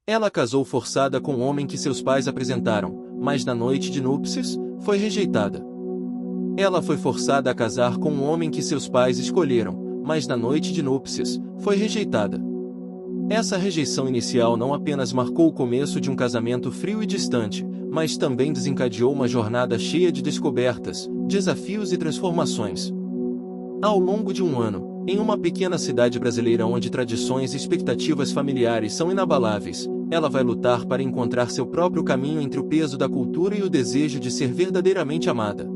Ela casou forçada com um homem que seus pais apresentaram, mas na noite de núpcias, foi rejeitada. Ela foi forçada a casar com um homem que seus pais escolheram, mas na noite de núpcias, foi rejeitada. Essa rejeição inicial não apenas marcou o começo de um casamento frio e distante, mas também desencadeou uma jornada cheia de descobertas, desafios e transformações. Ao longo de um ano, em uma pequena cidade brasileira onde tradições e expectativas familiares são inabaláveis, ela vai lutar para encontrar seu próprio caminho entre o peso da cultura e o desejo de ser verdadeiramente amada.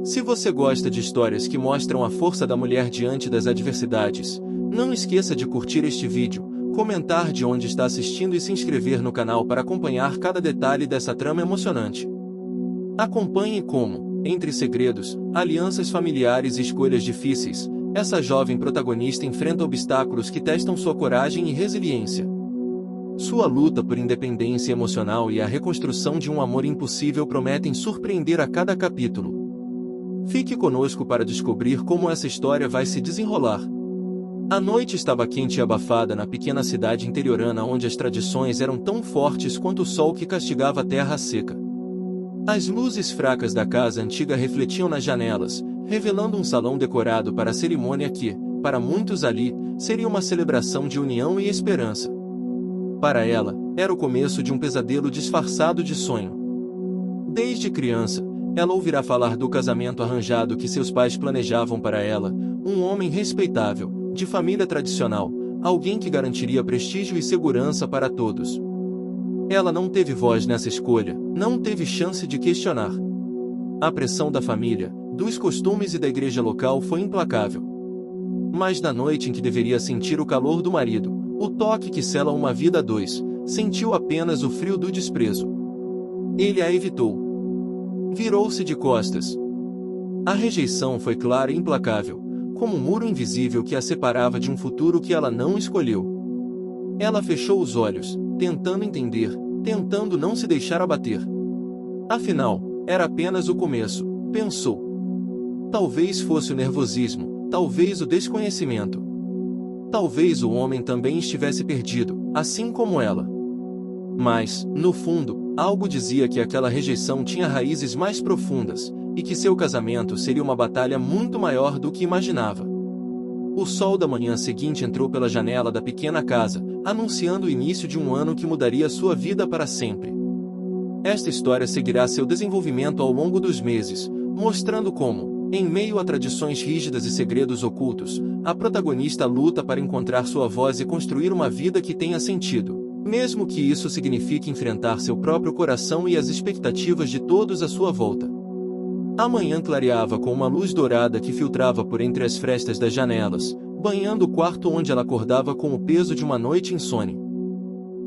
Se você gosta de histórias que mostram a força da mulher diante das adversidades, não esqueça de curtir este vídeo, comentar de onde está assistindo e se inscrever no canal para acompanhar cada detalhe dessa trama emocionante. Acompanhe como, entre segredos, alianças familiares e escolhas difíceis, essa jovem protagonista enfrenta obstáculos que testam sua coragem e resiliência. Sua luta por independência emocional e a reconstrução de um amor impossível prometem surpreender a cada capítulo. Fique conosco para descobrir como essa história vai se desenrolar. A noite estava quente e abafada na pequena cidade interiorana onde as tradições eram tão fortes quanto o sol que castigava a terra seca. As luzes fracas da casa antiga refletiam nas janelas, revelando um salão decorado para a cerimônia que, para muitos ali, seria uma celebração de união e esperança. Para ela, era o começo de um pesadelo disfarçado de sonho. Desde criança, ela ouvirá falar do casamento arranjado que seus pais planejavam para ela, um homem respeitável, de família tradicional, alguém que garantiria prestígio e segurança para todos. Ela não teve voz nessa escolha, não teve chance de questionar. A pressão da família, dos costumes e da igreja local foi implacável. Mas na noite em que deveria sentir o calor do marido, o toque que sela uma vida a dois, sentiu apenas o frio do desprezo. Ele a evitou. Virou-se de costas. A rejeição foi clara e implacável, como um muro invisível que a separava de um futuro que ela não escolheu. Ela fechou os olhos, tentando entender, tentando não se deixar abater. Afinal, era apenas o começo, pensou. Talvez fosse o nervosismo, talvez o desconhecimento. Talvez o homem também estivesse perdido, assim como ela. Mas, no fundo, algo dizia que aquela rejeição tinha raízes mais profundas, e que seu casamento seria uma batalha muito maior do que imaginava. O sol da manhã seguinte entrou pela janela da pequena casa, anunciando o início de um ano que mudaria sua vida para sempre. Esta história seguirá seu desenvolvimento ao longo dos meses, mostrando como, em meio a tradições rígidas e segredos ocultos, a protagonista luta para encontrar sua voz e construir uma vida que tenha sentido, mesmo que isso signifique enfrentar seu próprio coração e as expectativas de todos à sua volta. A manhã clareava com uma luz dourada que filtrava por entre as frestas das janelas, banhando o quarto onde ela acordava com o peso de uma noite insone.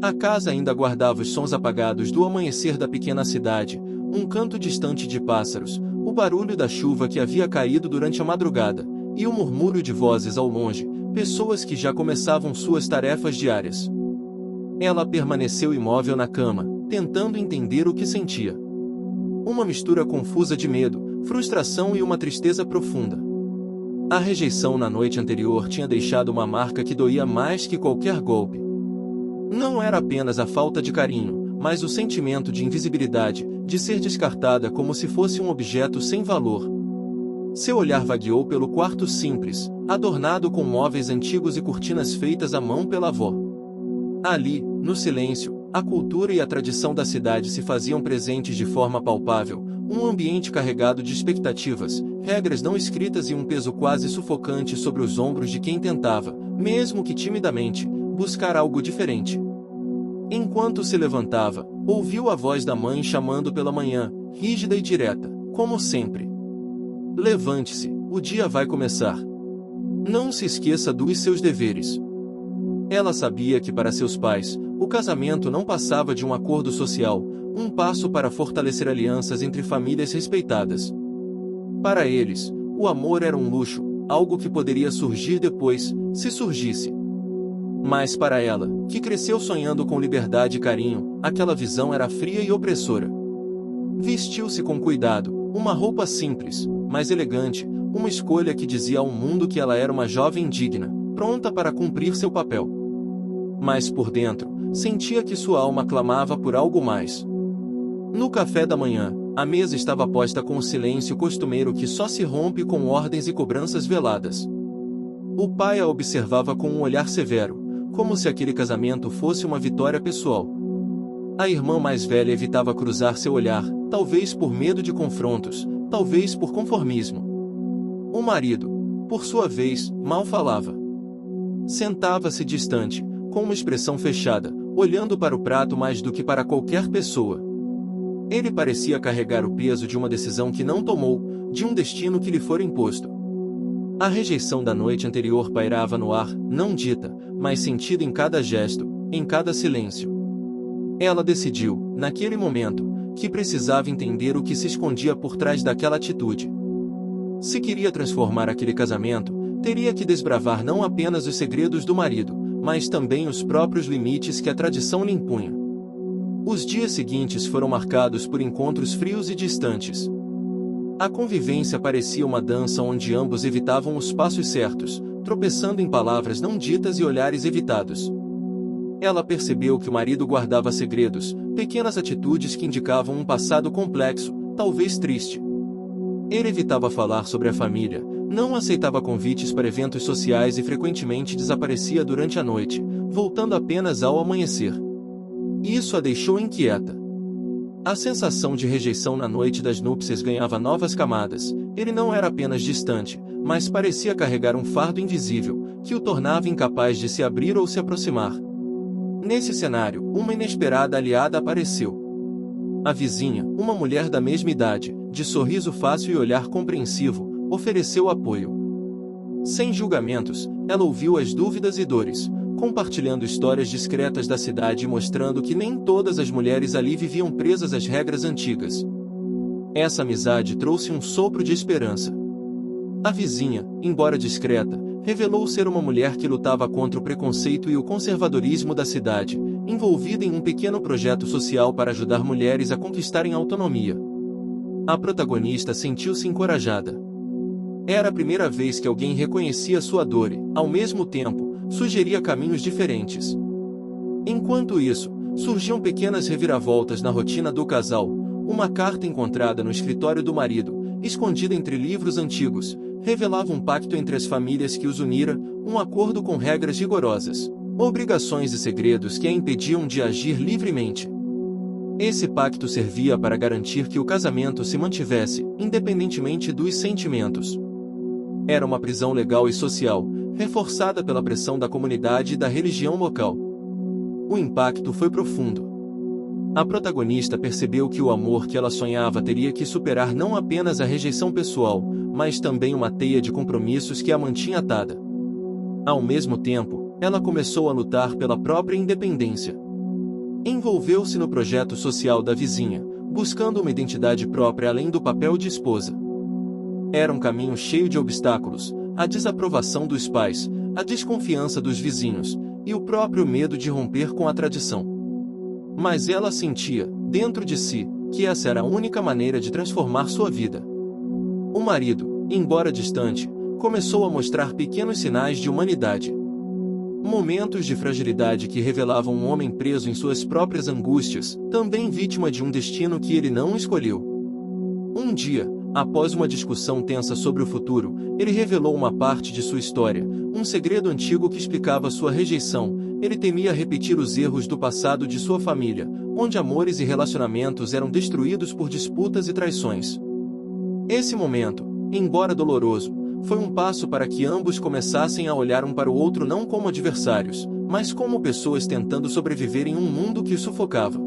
A casa ainda guardava os sons apagados do amanhecer da pequena cidade, um canto distante de pássaros, o barulho da chuva que havia caído durante a madrugada, e o murmúrio de vozes ao longe, pessoas que já começavam suas tarefas diárias. Ela permaneceu imóvel na cama, tentando entender o que sentia. Uma mistura confusa de medo, frustração e uma tristeza profunda. A rejeição na noite anterior tinha deixado uma marca que doía mais que qualquer golpe. Não era apenas a falta de carinho, mas o sentimento de invisibilidade, de ser descartada como se fosse um objeto sem valor. Seu olhar vagueou pelo quarto simples, adornado com móveis antigos e cortinas feitas à mão pela avó. Ali, no silêncio, a cultura e a tradição da cidade se faziam presentes de forma palpável, um ambiente carregado de expectativas, regras não escritas e um peso quase sufocante sobre os ombros de quem tentava, mesmo que timidamente, buscar algo diferente. Enquanto se levantava, ouviu a voz da mãe chamando pela manhã, rígida e direta, como sempre. Levante-se, o dia vai começar. Não se esqueça dos seus deveres. Ela sabia que para seus pais, o casamento não passava de um acordo social, um passo para fortalecer alianças entre famílias respeitadas. Para eles, o amor era um luxo, algo que poderia surgir depois, se surgisse. Mas para ela, que cresceu sonhando com liberdade e carinho, aquela visão era fria e opressora. Vestiu-se com cuidado, uma roupa simples, mas elegante, uma escolha que dizia ao mundo que ela era uma jovem digna, pronta para cumprir seu papel. Mas por dentro, Sentia que sua alma clamava por algo mais. No café da manhã, a mesa estava posta com o silêncio costumeiro que só se rompe com ordens e cobranças veladas. O pai a observava com um olhar severo, como se aquele casamento fosse uma vitória pessoal. A irmã mais velha evitava cruzar seu olhar, talvez por medo de confrontos, talvez por conformismo. O marido, por sua vez, mal falava. Sentava-se distante, com uma expressão fechada, olhando para o prato mais do que para qualquer pessoa. Ele parecia carregar o peso de uma decisão que não tomou, de um destino que lhe fora imposto. A rejeição da noite anterior pairava no ar, não dita, mas sentida em cada gesto, em cada silêncio. Ela decidiu, naquele momento, que precisava entender o que se escondia por trás daquela atitude. Se queria transformar aquele casamento, teria que desbravar não apenas os segredos do marido, mas também os próprios limites que a tradição lhe impunha. Os dias seguintes foram marcados por encontros frios e distantes. A convivência parecia uma dança onde ambos evitavam os passos certos, tropeçando em palavras não ditas e olhares evitados. Ela percebeu que o marido guardava segredos, pequenas atitudes que indicavam um passado complexo, talvez triste. Ele evitava falar sobre a família, não aceitava convites para eventos sociais e frequentemente desaparecia durante a noite, voltando apenas ao amanhecer. Isso a deixou inquieta. A sensação de rejeição na noite das núpcias ganhava novas camadas. Ele não era apenas distante, mas parecia carregar um fardo invisível, que o tornava incapaz de se abrir ou se aproximar. Nesse cenário, uma inesperada aliada apareceu. A vizinha, uma mulher da mesma idade, de sorriso fácil e olhar compreensivo, ofereceu apoio. Sem julgamentos, ela ouviu as dúvidas e dores, compartilhando histórias discretas da cidade e mostrando que nem todas as mulheres ali viviam presas às regras antigas. Essa amizade trouxe um sopro de esperança. A vizinha, embora discreta, revelou ser uma mulher que lutava contra o preconceito e o conservadorismo da cidade, envolvida em um pequeno projeto social para ajudar mulheres a conquistarem autonomia. A protagonista sentiu-se encorajada. Era a primeira vez que alguém reconhecia sua dor e, ao mesmo tempo, sugeria caminhos diferentes. Enquanto isso, surgiam pequenas reviravoltas na rotina do casal. Uma carta encontrada no escritório do marido, escondida entre livros antigos, revelava um pacto entre as famílias que os unira, um acordo com regras rigorosas, obrigações e segredos que a impediam de agir livremente. Esse pacto servia para garantir que o casamento se mantivesse, independentemente dos sentimentos. Era uma prisão legal e social, reforçada pela pressão da comunidade e da religião local. O impacto foi profundo. A protagonista percebeu que o amor que ela sonhava teria que superar não apenas a rejeição pessoal, mas também uma teia de compromissos que a mantinha atada. Ao mesmo tempo, ela começou a lutar pela própria independência. Envolveu-se no projeto social da vizinha, buscando uma identidade própria além do papel de esposa. Era um caminho cheio de obstáculos, a desaprovação dos pais, a desconfiança dos vizinhos, e o próprio medo de romper com a tradição. Mas ela sentia, dentro de si, que essa era a única maneira de transformar sua vida. O marido, embora distante, começou a mostrar pequenos sinais de humanidade. Momentos de fragilidade que revelavam um homem preso em suas próprias angústias, também vítima de um destino que ele não escolheu. Um dia, após uma discussão tensa sobre o futuro, ele revelou uma parte de sua história, um segredo antigo que explicava sua rejeição. Ele temia repetir os erros do passado de sua família, onde amores e relacionamentos eram destruídos por disputas e traições. Esse momento, embora doloroso, foi um passo para que ambos começassem a olhar um para o outro não como adversários, mas como pessoas tentando sobreviver em um mundo que os sufocava.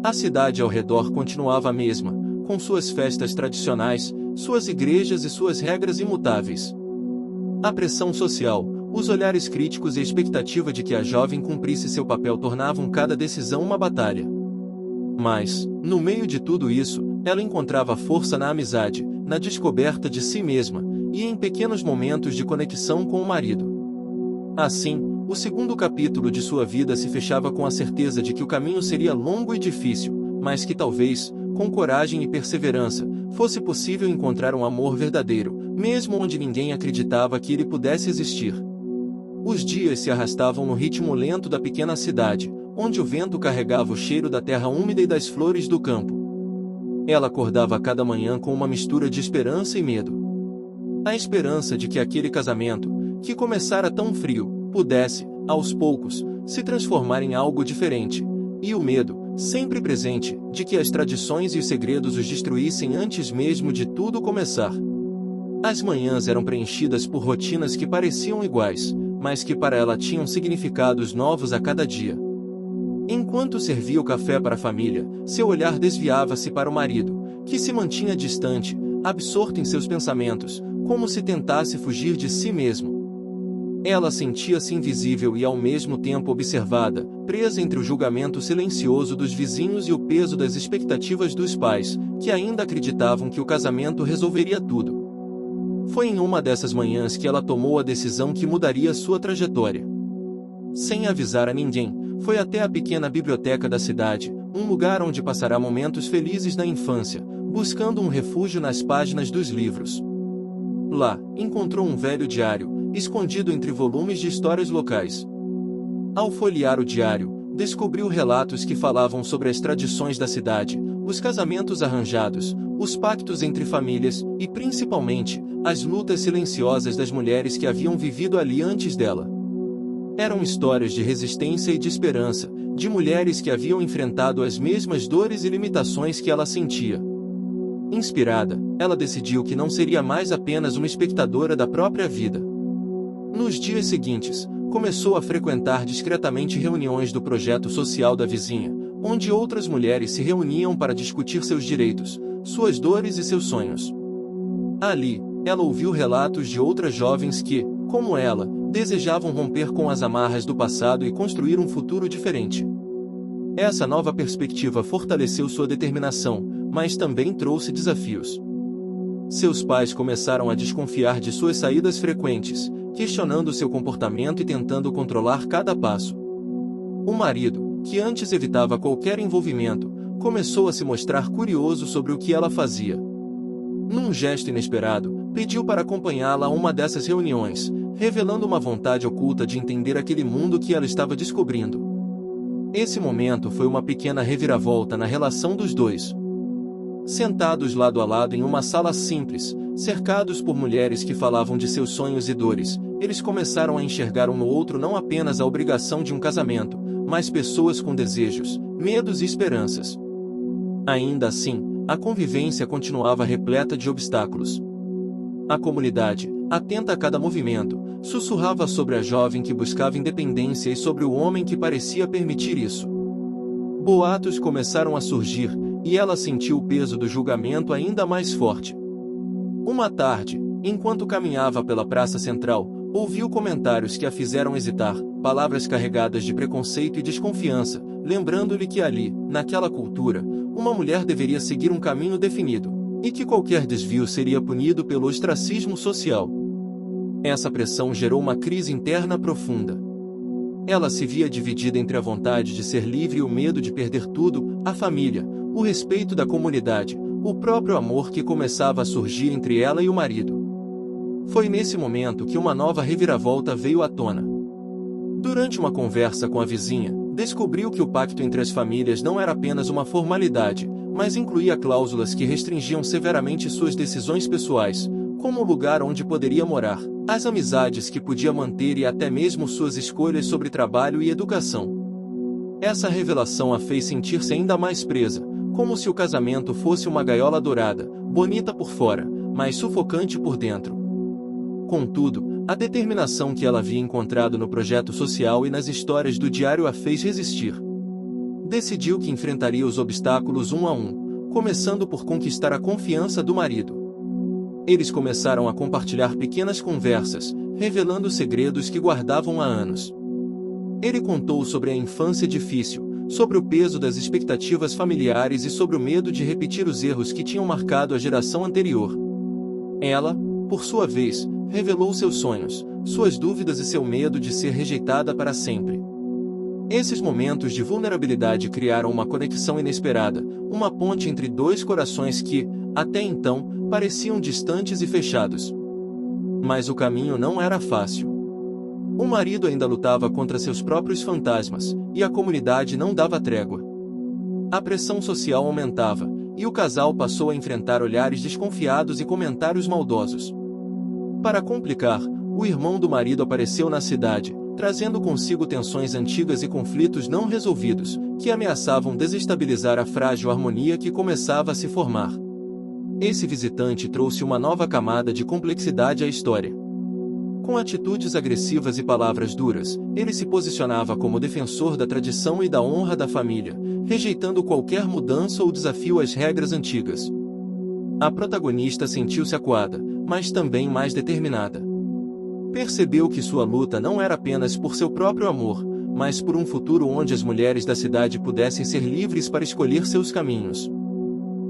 A cidade ao redor continuava a mesma, com suas festas tradicionais, suas igrejas e suas regras imutáveis. A pressão social, os olhares críticos e a expectativa de que a jovem cumprisse seu papel tornavam cada decisão uma batalha. Mas, no meio de tudo isso, ela encontrava força na amizade, na descoberta de si mesma, e em pequenos momentos de conexão com o marido. Assim, o segundo capítulo de sua vida se fechava com a certeza de que o caminho seria longo e difícil, mas que talvez, com coragem e perseverança, fosse possível encontrar um amor verdadeiro, mesmo onde ninguém acreditava que ele pudesse existir. Os dias se arrastavam no ritmo lento da pequena cidade, onde o vento carregava o cheiro da terra úmida e das flores do campo. Ela acordava cada manhã com uma mistura de esperança e medo. A esperança de que aquele casamento, que começara tão frio, pudesse, aos poucos, se transformar em algo diferente, e o medo, sempre presente, de que as tradições e os segredos os destruíssem antes mesmo de tudo começar. As manhãs eram preenchidas por rotinas que pareciam iguais, mas que para ela tinham significados novos a cada dia. Enquanto servia o café para a família, seu olhar desviava-se para o marido, que se mantinha distante, absorto em seus pensamentos, como se tentasse fugir de si mesmo. Ela sentia-se invisível e ao mesmo tempo observada, presa entre o julgamento silencioso dos vizinhos e o peso das expectativas dos pais, que ainda acreditavam que o casamento resolveria tudo. Foi em uma dessas manhãs que ela tomou a decisão que mudaria sua trajetória. Sem avisar a ninguém, foi até a pequena biblioteca da cidade, um lugar onde passará momentos felizes na infância, buscando um refúgio nas páginas dos livros. Lá, encontrou um velho diário, escondido entre volumes de histórias locais. Ao folhear o diário, descobriu relatos que falavam sobre as tradições da cidade, os casamentos arranjados, os pactos entre famílias e, principalmente, as lutas silenciosas das mulheres que haviam vivido ali antes dela. Eram histórias de resistência e de esperança, de mulheres que haviam enfrentado as mesmas dores e limitações que ela sentia. Inspirada, ela decidiu que não seria mais apenas uma espectadora da própria vida. Nos dias seguintes, começou a frequentar discretamente reuniões do projeto social da vizinha, onde outras mulheres se reuniam para discutir seus direitos, suas dores e seus sonhos. Ali, ela ouviu relatos de outras jovens que, como ela, desejavam romper com as amarras do passado e construir um futuro diferente. Essa nova perspectiva fortaleceu sua determinação, mas também trouxe desafios. Seus pais começaram a desconfiar de suas saídas frequentes, questionando seu comportamento e tentando controlar cada passo. O marido, que antes evitava qualquer envolvimento, começou a se mostrar curioso sobre o que ela fazia. Num gesto inesperado, pediu para acompanhá-la a uma dessas reuniões, revelando uma vontade oculta de entender aquele mundo que ela estava descobrindo. Esse momento foi uma pequena reviravolta na relação dos dois. Sentados lado a lado em uma sala simples, cercados por mulheres que falavam de seus sonhos e dores, eles começaram a enxergar um no outro não apenas a obrigação de um casamento, mas pessoas com desejos, medos e esperanças. Ainda assim, a convivência continuava repleta de obstáculos. A comunidade, atenta a cada movimento, sussurrava sobre a jovem que buscava independência e sobre o homem que parecia permitir isso. Boatos começaram a surgir, e ela sentiu o peso do julgamento ainda mais forte. Uma tarde, enquanto caminhava pela praça central, ouviu comentários que a fizeram hesitar, palavras carregadas de preconceito e desconfiança, lembrando-lhe que ali, naquela cultura, uma mulher deveria seguir um caminho definido, e que qualquer desvio seria punido pelo ostracismo social. Essa pressão gerou uma crise interna profunda. Ela se via dividida entre a vontade de ser livre e o medo de perder tudo, a família, o respeito da comunidade, o próprio amor que começava a surgir entre ela e o marido. Foi nesse momento que uma nova reviravolta veio à tona. Durante uma conversa com a vizinha, descobriu que o pacto entre as famílias não era apenas uma formalidade, mas incluía cláusulas que restringiam severamente suas decisões pessoais, como o lugar onde poderia morar, as amizades que podia manter e até mesmo suas escolhas sobre trabalho e educação. Essa revelação a fez sentir-se ainda mais presa, como se o casamento fosse uma gaiola dourada, bonita por fora, mas sufocante por dentro. Contudo, a determinação que ela havia encontrado no projeto social e nas histórias do diário a fez resistir. Decidiu que enfrentaria os obstáculos um a um, começando por conquistar a confiança do marido. Eles começaram a compartilhar pequenas conversas, revelando segredos que guardavam há anos. Ele contou sobre a infância difícil, sobre o peso das expectativas familiares e sobre o medo de repetir os erros que tinham marcado a geração anterior. Ela, por sua vez, revelou seus sonhos, suas dúvidas e seu medo de ser rejeitada para sempre. Esses momentos de vulnerabilidade criaram uma conexão inesperada, uma ponte entre dois corações que, até então, pareciam distantes e fechados. Mas o caminho não era fácil. O marido ainda lutava contra seus próprios fantasmas, e a comunidade não dava trégua. A pressão social aumentava, e o casal passou a enfrentar olhares desconfiados e comentários maldosos. Para complicar, o irmão do marido apareceu na cidade, trazendo consigo tensões antigas e conflitos não resolvidos, que ameaçavam desestabilizar a frágil harmonia que começava a se formar. Esse visitante trouxe uma nova camada de complexidade à história. Com atitudes agressivas e palavras duras, ele se posicionava como defensor da tradição e da honra da família, rejeitando qualquer mudança ou desafio às regras antigas. A protagonista sentiu-se acuada, mas também mais determinada. Percebeu que sua luta não era apenas por seu próprio amor, mas por um futuro onde as mulheres da cidade pudessem ser livres para escolher seus caminhos.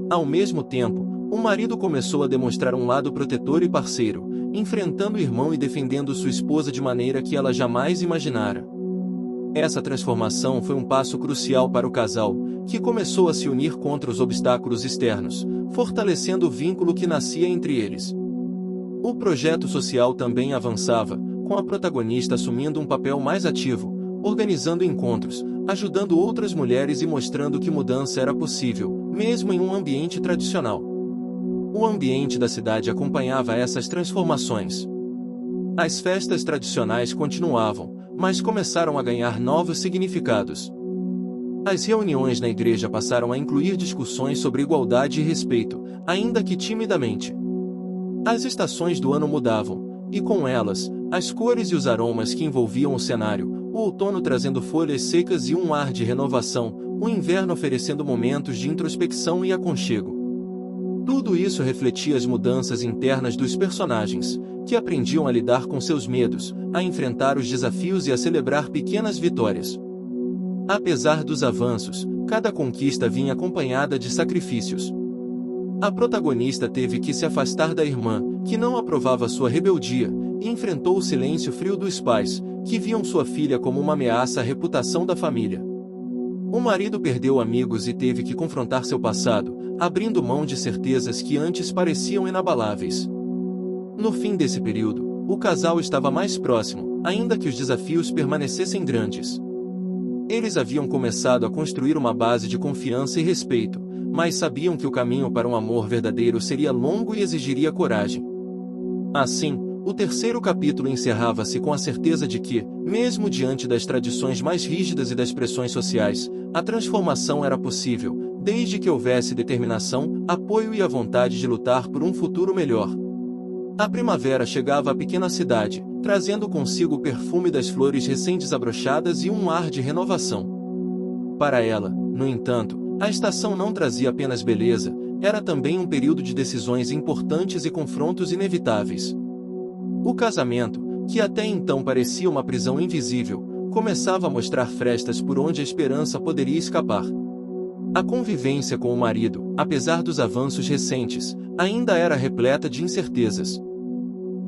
Ao mesmo tempo, o marido começou a demonstrar um lado protetor e parceiro, enfrentando o irmão e defendendo sua esposa de maneira que ela jamais imaginara. Essa transformação foi um passo crucial para o casal, que começou a se unir contra os obstáculos externos, fortalecendo o vínculo que nascia entre eles. O projeto social também avançava, com a protagonista assumindo um papel mais ativo, organizando encontros, ajudando outras mulheres e mostrando que mudança era possível, mesmo em um ambiente tradicional. O ambiente da cidade acompanhava essas transformações. As festas tradicionais continuavam, mas começaram a ganhar novos significados. As reuniões na igreja passaram a incluir discussões sobre igualdade e respeito, ainda que timidamente. As estações do ano mudavam, e com elas, as cores e os aromas que envolviam o cenário, o outono trazendo folhas secas e um ar de renovação, o inverno oferecendo momentos de introspecção e aconchego. Tudo isso refletia as mudanças internas dos personagens, que aprendiam a lidar com seus medos, a enfrentar os desafios e a celebrar pequenas vitórias. Apesar dos avanços, cada conquista vinha acompanhada de sacrifícios. A protagonista teve que se afastar da irmã, que não aprovava sua rebeldia, e enfrentou o silêncio frio dos pais, que viam sua filha como uma ameaça à reputação da família. O marido perdeu amigos e teve que confrontar seu passado, abrindo mão de certezas que antes pareciam inabaláveis. No fim desse período, o casal estava mais próximo, ainda que os desafios permanecessem grandes. Eles haviam começado a construir uma base de confiança e respeito, mas sabiam que o caminho para um amor verdadeiro seria longo e exigiria coragem. Assim, o terceiro capítulo encerrava-se com a certeza de que, mesmo diante das tradições mais rígidas e das pressões sociais, a transformação era possível, desde que houvesse determinação, apoio e a vontade de lutar por um futuro melhor. A primavera chegava à pequena cidade, trazendo consigo o perfume das flores recém-desabrochadas e um ar de renovação. Para ela, no entanto, a estação não trazia apenas beleza, era também um período de decisões importantes e confrontos inevitáveis. O casamento, que até então parecia uma prisão invisível, começava a mostrar frestas por onde a esperança poderia escapar. A convivência com o marido, apesar dos avanços recentes, ainda era repleta de incertezas.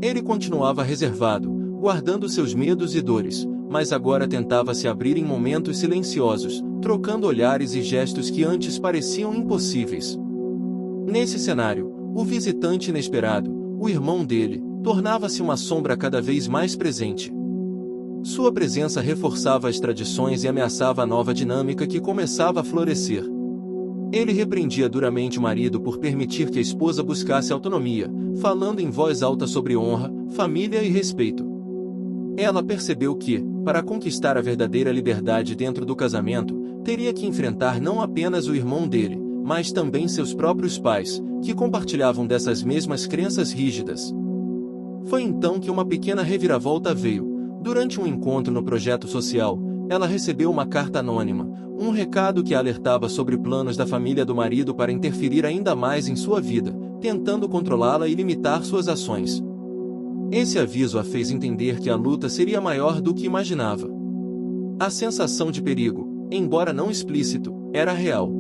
Ele continuava reservado, guardando seus medos e dores, mas agora tentava se abrir em momentos silenciosos, trocando olhares e gestos que antes pareciam impossíveis. Nesse cenário, o visitante inesperado, o irmão dele, tornava-se uma sombra cada vez mais presente. Sua presença reforçava as tradições e ameaçava a nova dinâmica que começava a florescer. Ele repreendia duramente o marido por permitir que a esposa buscasse autonomia, falando em voz alta sobre honra, família e respeito. Ela percebeu que, para conquistar a verdadeira liberdade dentro do casamento, teria que enfrentar não apenas o irmão dele, mas também seus próprios pais, que compartilhavam dessas mesmas crenças rígidas. Foi então que uma pequena reviravolta veio. Durante um encontro no projeto social, ela recebeu uma carta anônima, um recado que a alertava sobre planos da família do marido para interferir ainda mais em sua vida, tentando controlá-la e limitar suas ações. Esse aviso a fez entender que a luta seria maior do que imaginava. A sensação de perigo, embora não explícito, era real.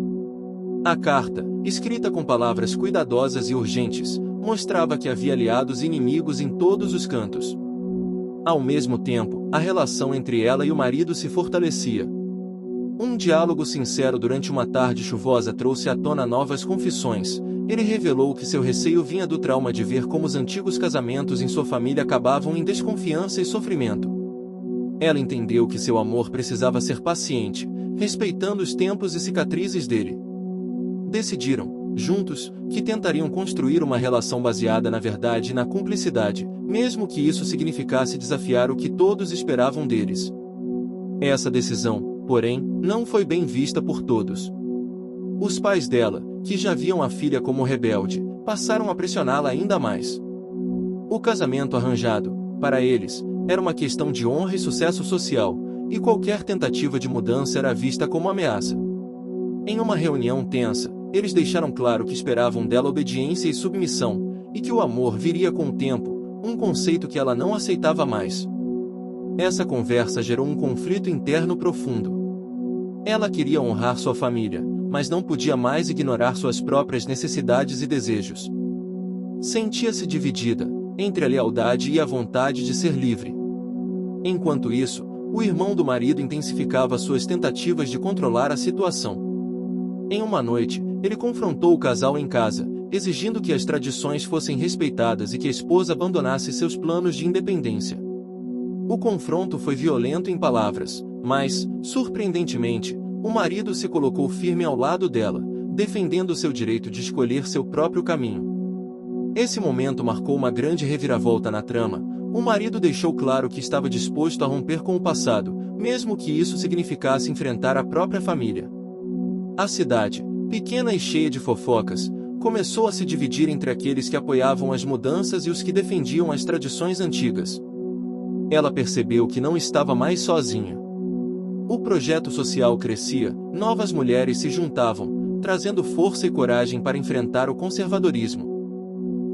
A carta, escrita com palavras cuidadosas e urgentes, mostrava que havia aliados e inimigos em todos os cantos. Ao mesmo tempo, a relação entre ela e o marido se fortalecia. Um diálogo sincero durante uma tarde chuvosa trouxe à tona novas confissões. Ele revelou que seu receio vinha do trauma de ver como os antigos casamentos em sua família acabavam em desconfiança e sofrimento. Ela entendeu que seu amor precisava ser paciente, respeitando os tempos e cicatrizes dele. Decidiram, juntos, que tentariam construir uma relação baseada na verdade e na cumplicidade, mesmo que isso significasse desafiar o que todos esperavam deles. Essa decisão, porém, não foi bem vista por todos. Os pais dela, que já viam a filha como rebelde, passaram a pressioná-la ainda mais. O casamento arranjado, para eles, era uma questão de honra e sucesso social, e qualquer tentativa de mudança era vista como ameaça. Em uma reunião tensa, eles deixaram claro que esperavam dela obediência e submissão, e que o amor viria com o tempo, um conceito que ela não aceitava mais. Essa conversa gerou um conflito interno profundo. Ela queria honrar sua família, mas não podia mais ignorar suas próprias necessidades e desejos. Sentia-se dividida entre a lealdade e a vontade de ser livre. Enquanto isso, o irmão do marido intensificava suas tentativas de controlar a situação. Em uma noite, ele confrontou o casal em casa, exigindo que as tradições fossem respeitadas e que a esposa abandonasse seus planos de independência. O confronto foi violento em palavras, mas, surpreendentemente, o marido se colocou firme ao lado dela, defendendo seu direito de escolher seu próprio caminho. Esse momento marcou uma grande reviravolta na trama. O marido deixou claro que estava disposto a romper com o passado, mesmo que isso significasse enfrentar a própria família. A cidade, pequena e cheia de fofocas, começou a se dividir entre aqueles que apoiavam as mudanças e os que defendiam as tradições antigas. Ela percebeu que não estava mais sozinha. O projeto social crescia, novas mulheres se juntavam, trazendo força e coragem para enfrentar o conservadorismo.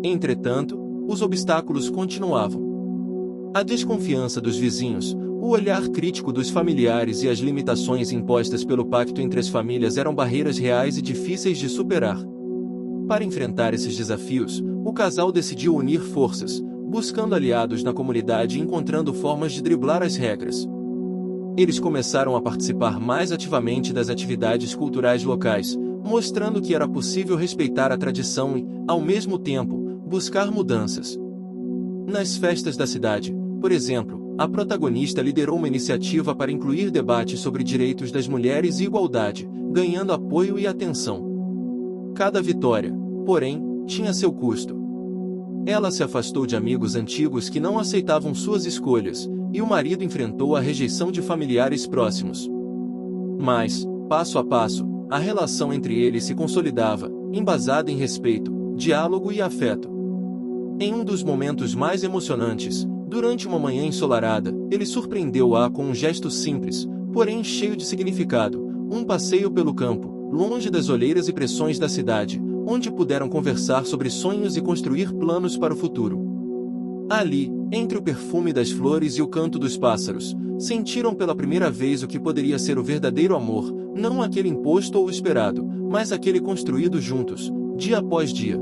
Entretanto, os obstáculos continuavam. A desconfiança dos vizinhos, o olhar crítico dos familiares e as limitações impostas pelo pacto entre as famílias eram barreiras reais e difíceis de superar. Para enfrentar esses desafios, o casal decidiu unir forças, buscando aliados na comunidade e encontrando formas de driblar as regras. Eles começaram a participar mais ativamente das atividades culturais locais, mostrando que era possível respeitar a tradição e, ao mesmo tempo, buscar mudanças. Nas festas da cidade, por exemplo, a protagonista liderou uma iniciativa para incluir debates sobre direitos das mulheres e igualdade, ganhando apoio e atenção. Cada vitória, porém, tinha seu custo. Ela se afastou de amigos antigos que não aceitavam suas escolhas, e o marido enfrentou a rejeição de familiares próximos. Mas, passo a passo, a relação entre eles se consolidava, embasada em respeito, diálogo e afeto. Em um dos momentos mais emocionantes, durante uma manhã ensolarada, ele surpreendeu-a com um gesto simples, porém cheio de significado, um passeio pelo campo, longe das olheiras e pressões da cidade, onde puderam conversar sobre sonhos e construir planos para o futuro. Ali, entre o perfume das flores e o canto dos pássaros, sentiram pela primeira vez o que poderia ser o verdadeiro amor, não aquele imposto ou esperado, mas aquele construído juntos, dia após dia.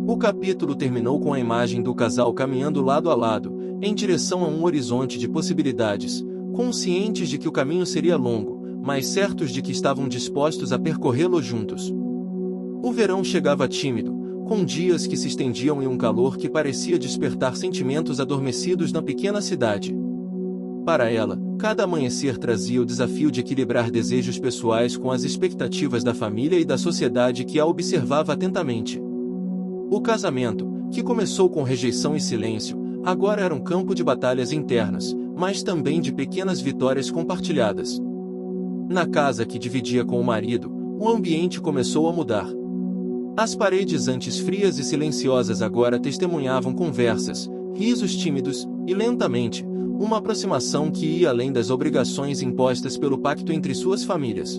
O capítulo terminou com a imagem do casal caminhando lado a lado, em direção a um horizonte de possibilidades, conscientes de que o caminho seria longo, mas certos de que estavam dispostos a percorrê-lo juntos. O verão chegava tímido, com dias que se estendiam e um calor que parecia despertar sentimentos adormecidos na pequena cidade. Para ela, cada amanhecer trazia o desafio de equilibrar desejos pessoais com as expectativas da família e da sociedade que a observava atentamente. O casamento, que começou com rejeição e silêncio, agora era um campo de batalhas internas, mas também de pequenas vitórias compartilhadas. Na casa que dividia com o marido, o ambiente começou a mudar. As paredes antes frias e silenciosas agora testemunhavam conversas, risos tímidos, e lentamente, uma aproximação que ia além das obrigações impostas pelo pacto entre suas famílias.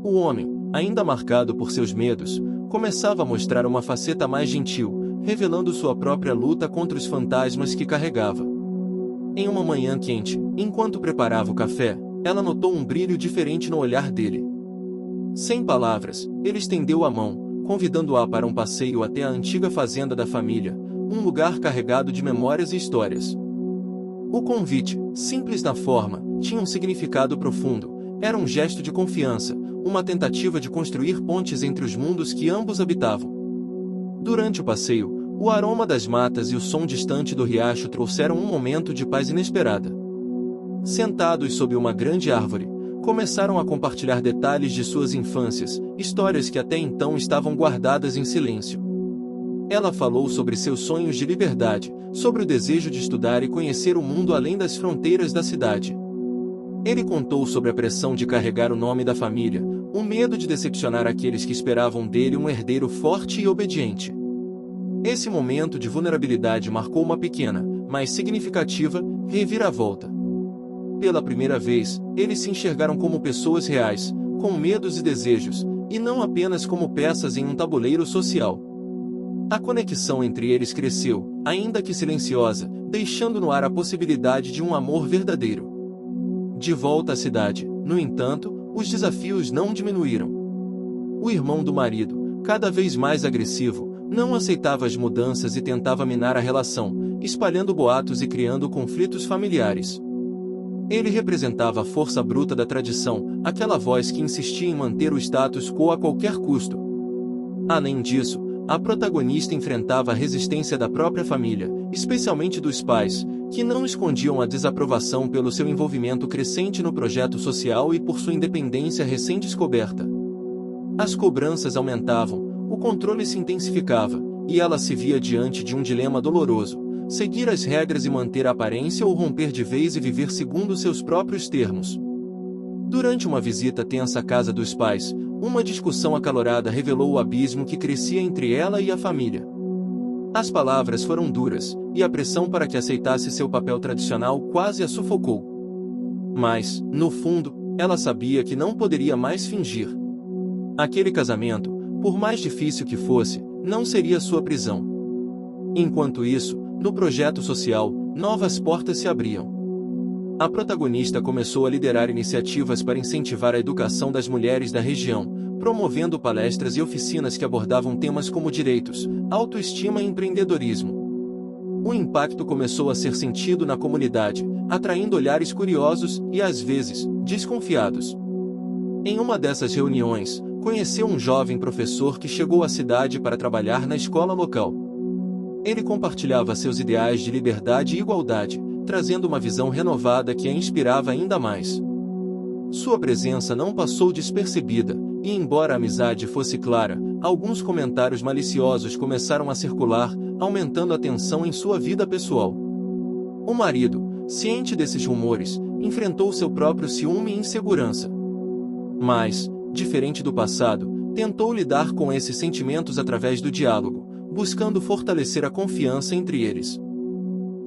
O homem, ainda marcado por seus medos, começava a mostrar uma faceta mais gentil, revelando sua própria luta contra os fantasmas que carregava. Em uma manhã quente, enquanto preparava o café, ela notou um brilho diferente no olhar dele. Sem palavras, ele estendeu a mão, convidando-a para um passeio até a antiga fazenda da família, um lugar carregado de memórias e histórias. O convite, simples na forma, tinha um significado profundo. Era um gesto de confiança, uma tentativa de construir pontes entre os mundos que ambos habitavam. Durante o passeio, o aroma das matas e o som distante do riacho trouxeram um momento de paz inesperada. Sentados sob uma grande árvore, começaram a compartilhar detalhes de suas infâncias, histórias que até então estavam guardadas em silêncio. Ela falou sobre seus sonhos de liberdade, sobre o desejo de estudar e conhecer o mundo além das fronteiras da cidade. Ele contou sobre a pressão de carregar o nome da família, o medo de decepcionar aqueles que esperavam dele um herdeiro forte e obediente. Esse momento de vulnerabilidade marcou uma pequena, mas significativa, reviravolta. Pela primeira vez, eles se enxergaram como pessoas reais, com medos e desejos, e não apenas como peças em um tabuleiro social. A conexão entre eles cresceu, ainda que silenciosa, deixando no ar a possibilidade de um amor verdadeiro. De volta à cidade, no entanto, os desafios não diminuíram. O irmão do marido, cada vez mais agressivo, não aceitava as mudanças e tentava minar a relação, espalhando boatos e criando conflitos familiares. Ele representava a força bruta da tradição, aquela voz que insistia em manter o status quo a qualquer custo. Além disso, a protagonista enfrentava a resistência da própria família, especialmente dos pais, que não escondiam a desaprovação pelo seu envolvimento crescente no projeto social e por sua independência recém-descoberta. As cobranças aumentavam, o controle se intensificava, e ela se via diante de um dilema doloroso: seguir as regras e manter a aparência ou romper de vez e viver segundo seus próprios termos. Durante uma visita tensa à casa dos pais, uma discussão acalorada revelou o abismo que crescia entre ela e a família. As palavras foram duras, e a pressão para que aceitasse seu papel tradicional quase a sufocou. Mas, no fundo, ela sabia que não poderia mais fingir. Aquele casamento, por mais difícil que fosse, não seria sua prisão. Enquanto isso, no projeto social, novas portas se abriam. A protagonista começou a liderar iniciativas para incentivar a educação das mulheres da região, promovendo palestras e oficinas que abordavam temas como direitos, autoestima e empreendedorismo. O impacto começou a ser sentido na comunidade, atraindo olhares curiosos e, às vezes, desconfiados. Em uma dessas reuniões, conheceu um jovem professor que chegou à cidade para trabalhar na escola local. Ele compartilhava seus ideais de liberdade e igualdade, trazendo uma visão renovada que a inspirava ainda mais. Sua presença não passou despercebida, e embora a amizade fosse clara, alguns comentários maliciosos começaram a circular, aumentando a tensão em sua vida pessoal. O marido, ciente desses rumores, enfrentou seu próprio ciúme e insegurança. Mas, diferente do passado, tentou lidar com esses sentimentos através do diálogo, buscando fortalecer a confiança entre eles.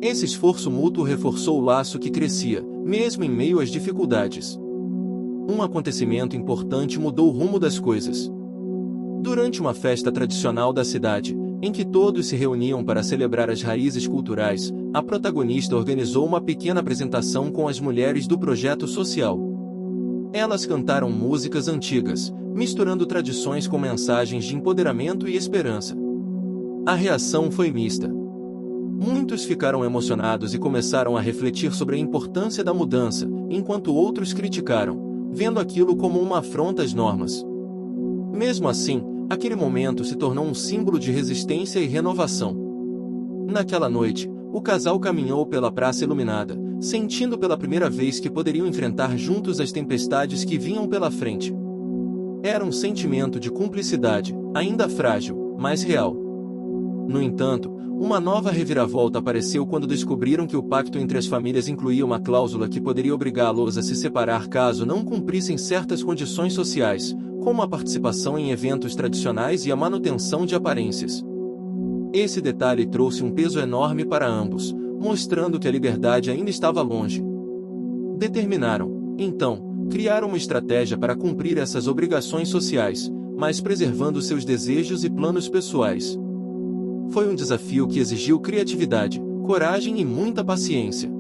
Esse esforço mútuo reforçou o laço que crescia, mesmo em meio às dificuldades. Um acontecimento importante mudou o rumo das coisas. Durante uma festa tradicional da cidade, em que todos se reuniam para celebrar as raízes culturais, a protagonista organizou uma pequena apresentação com as mulheres do projeto social. Elas cantaram músicas antigas, misturando tradições com mensagens de empoderamento e esperança. A reação foi mista. Muitos ficaram emocionados e começaram a refletir sobre a importância da mudança, enquanto outros criticaram, vendo aquilo como uma afronta às normas. Mesmo assim, aquele momento se tornou um símbolo de resistência e renovação. Naquela noite, o casal caminhou pela praça iluminada, sentindo pela primeira vez que poderiam enfrentar juntos as tempestades que vinham pela frente. Era um sentimento de cumplicidade, ainda frágil, mas real. No entanto, uma nova reviravolta apareceu quando descobriram que o pacto entre as famílias incluía uma cláusula que poderia obrigá-los a se separar caso não cumprissem certas condições sociais, como a participação em eventos tradicionais e a manutenção de aparências. Esse detalhe trouxe um peso enorme para ambos, mostrando que a liberdade ainda estava longe. Determinaram, então, criar uma estratégia para cumprir essas obrigações sociais, mas preservando seus desejos e planos pessoais. Foi um desafio que exigiu criatividade, coragem e muita paciência.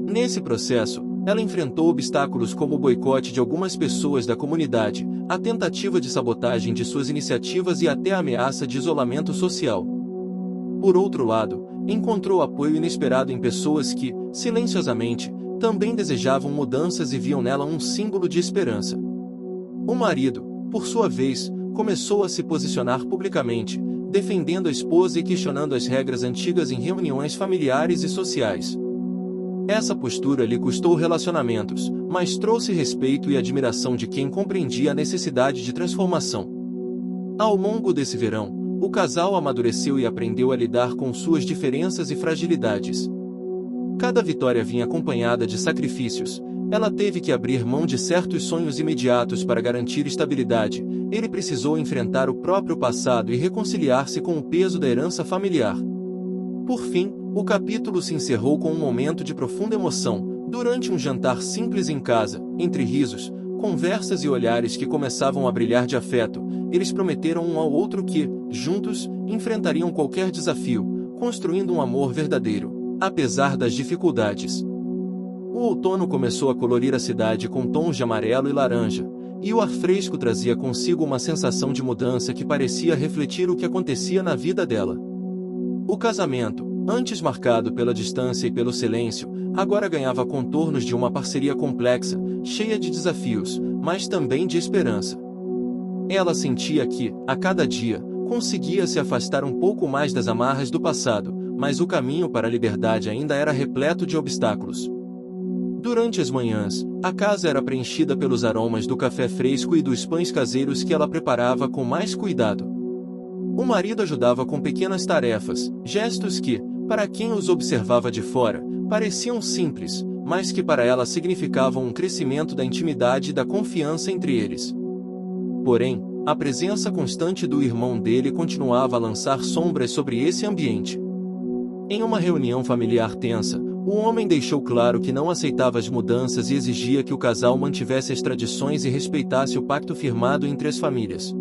Nesse processo, ela enfrentou obstáculos como o boicote de algumas pessoas da comunidade, a tentativa de sabotagem de suas iniciativas e até a ameaça de isolamento social. Por outro lado, encontrou apoio inesperado em pessoas que, silenciosamente, também desejavam mudanças e viam nela um símbolo de esperança. O marido, por sua vez, começou a se posicionar publicamente, defendendo a esposa e questionando as regras antigas em reuniões familiares e sociais. Essa postura lhe custou relacionamentos, mas trouxe respeito e admiração de quem compreendia a necessidade de transformação. Ao longo desse verão, o casal amadureceu e aprendeu a lidar com suas diferenças e fragilidades. Cada vitória vinha acompanhada de sacrifícios. Ela teve que abrir mão de certos sonhos imediatos para garantir estabilidade. Ele precisou enfrentar o próprio passado e reconciliar-se com o peso da herança familiar. Por fim, o capítulo se encerrou com um momento de profunda emoção. Durante um jantar simples em casa, entre risos, conversas e olhares que começavam a brilhar de afeto, eles prometeram um ao outro que, juntos, enfrentariam qualquer desafio, construindo um amor verdadeiro, apesar das dificuldades. O outono começou a colorir a cidade com tons de amarelo e laranja, e o ar fresco trazia consigo uma sensação de mudança que parecia refletir o que acontecia na vida dela. O casamento, antes marcado pela distância e pelo silêncio, agora ganhava contornos de uma parceria complexa, cheia de desafios, mas também de esperança. Ela sentia que, a cada dia, conseguia se afastar um pouco mais das amarras do passado, mas o caminho para a liberdade ainda era repleto de obstáculos. Durante as manhãs, a casa era preenchida pelos aromas do café fresco e dos pães caseiros que ela preparava com mais cuidado. O marido ajudava com pequenas tarefas, gestos que, para quem os observava de fora, pareciam simples, mas que para ela significavam um crescimento da intimidade e da confiança entre eles. Porém, a presença constante do irmão dele continuava a lançar sombras sobre esse ambiente. Em uma reunião familiar tensa, o homem deixou claro que não aceitava as mudanças e exigia que o casal mantivesse as tradições e respeitasse o pacto firmado entre as famílias.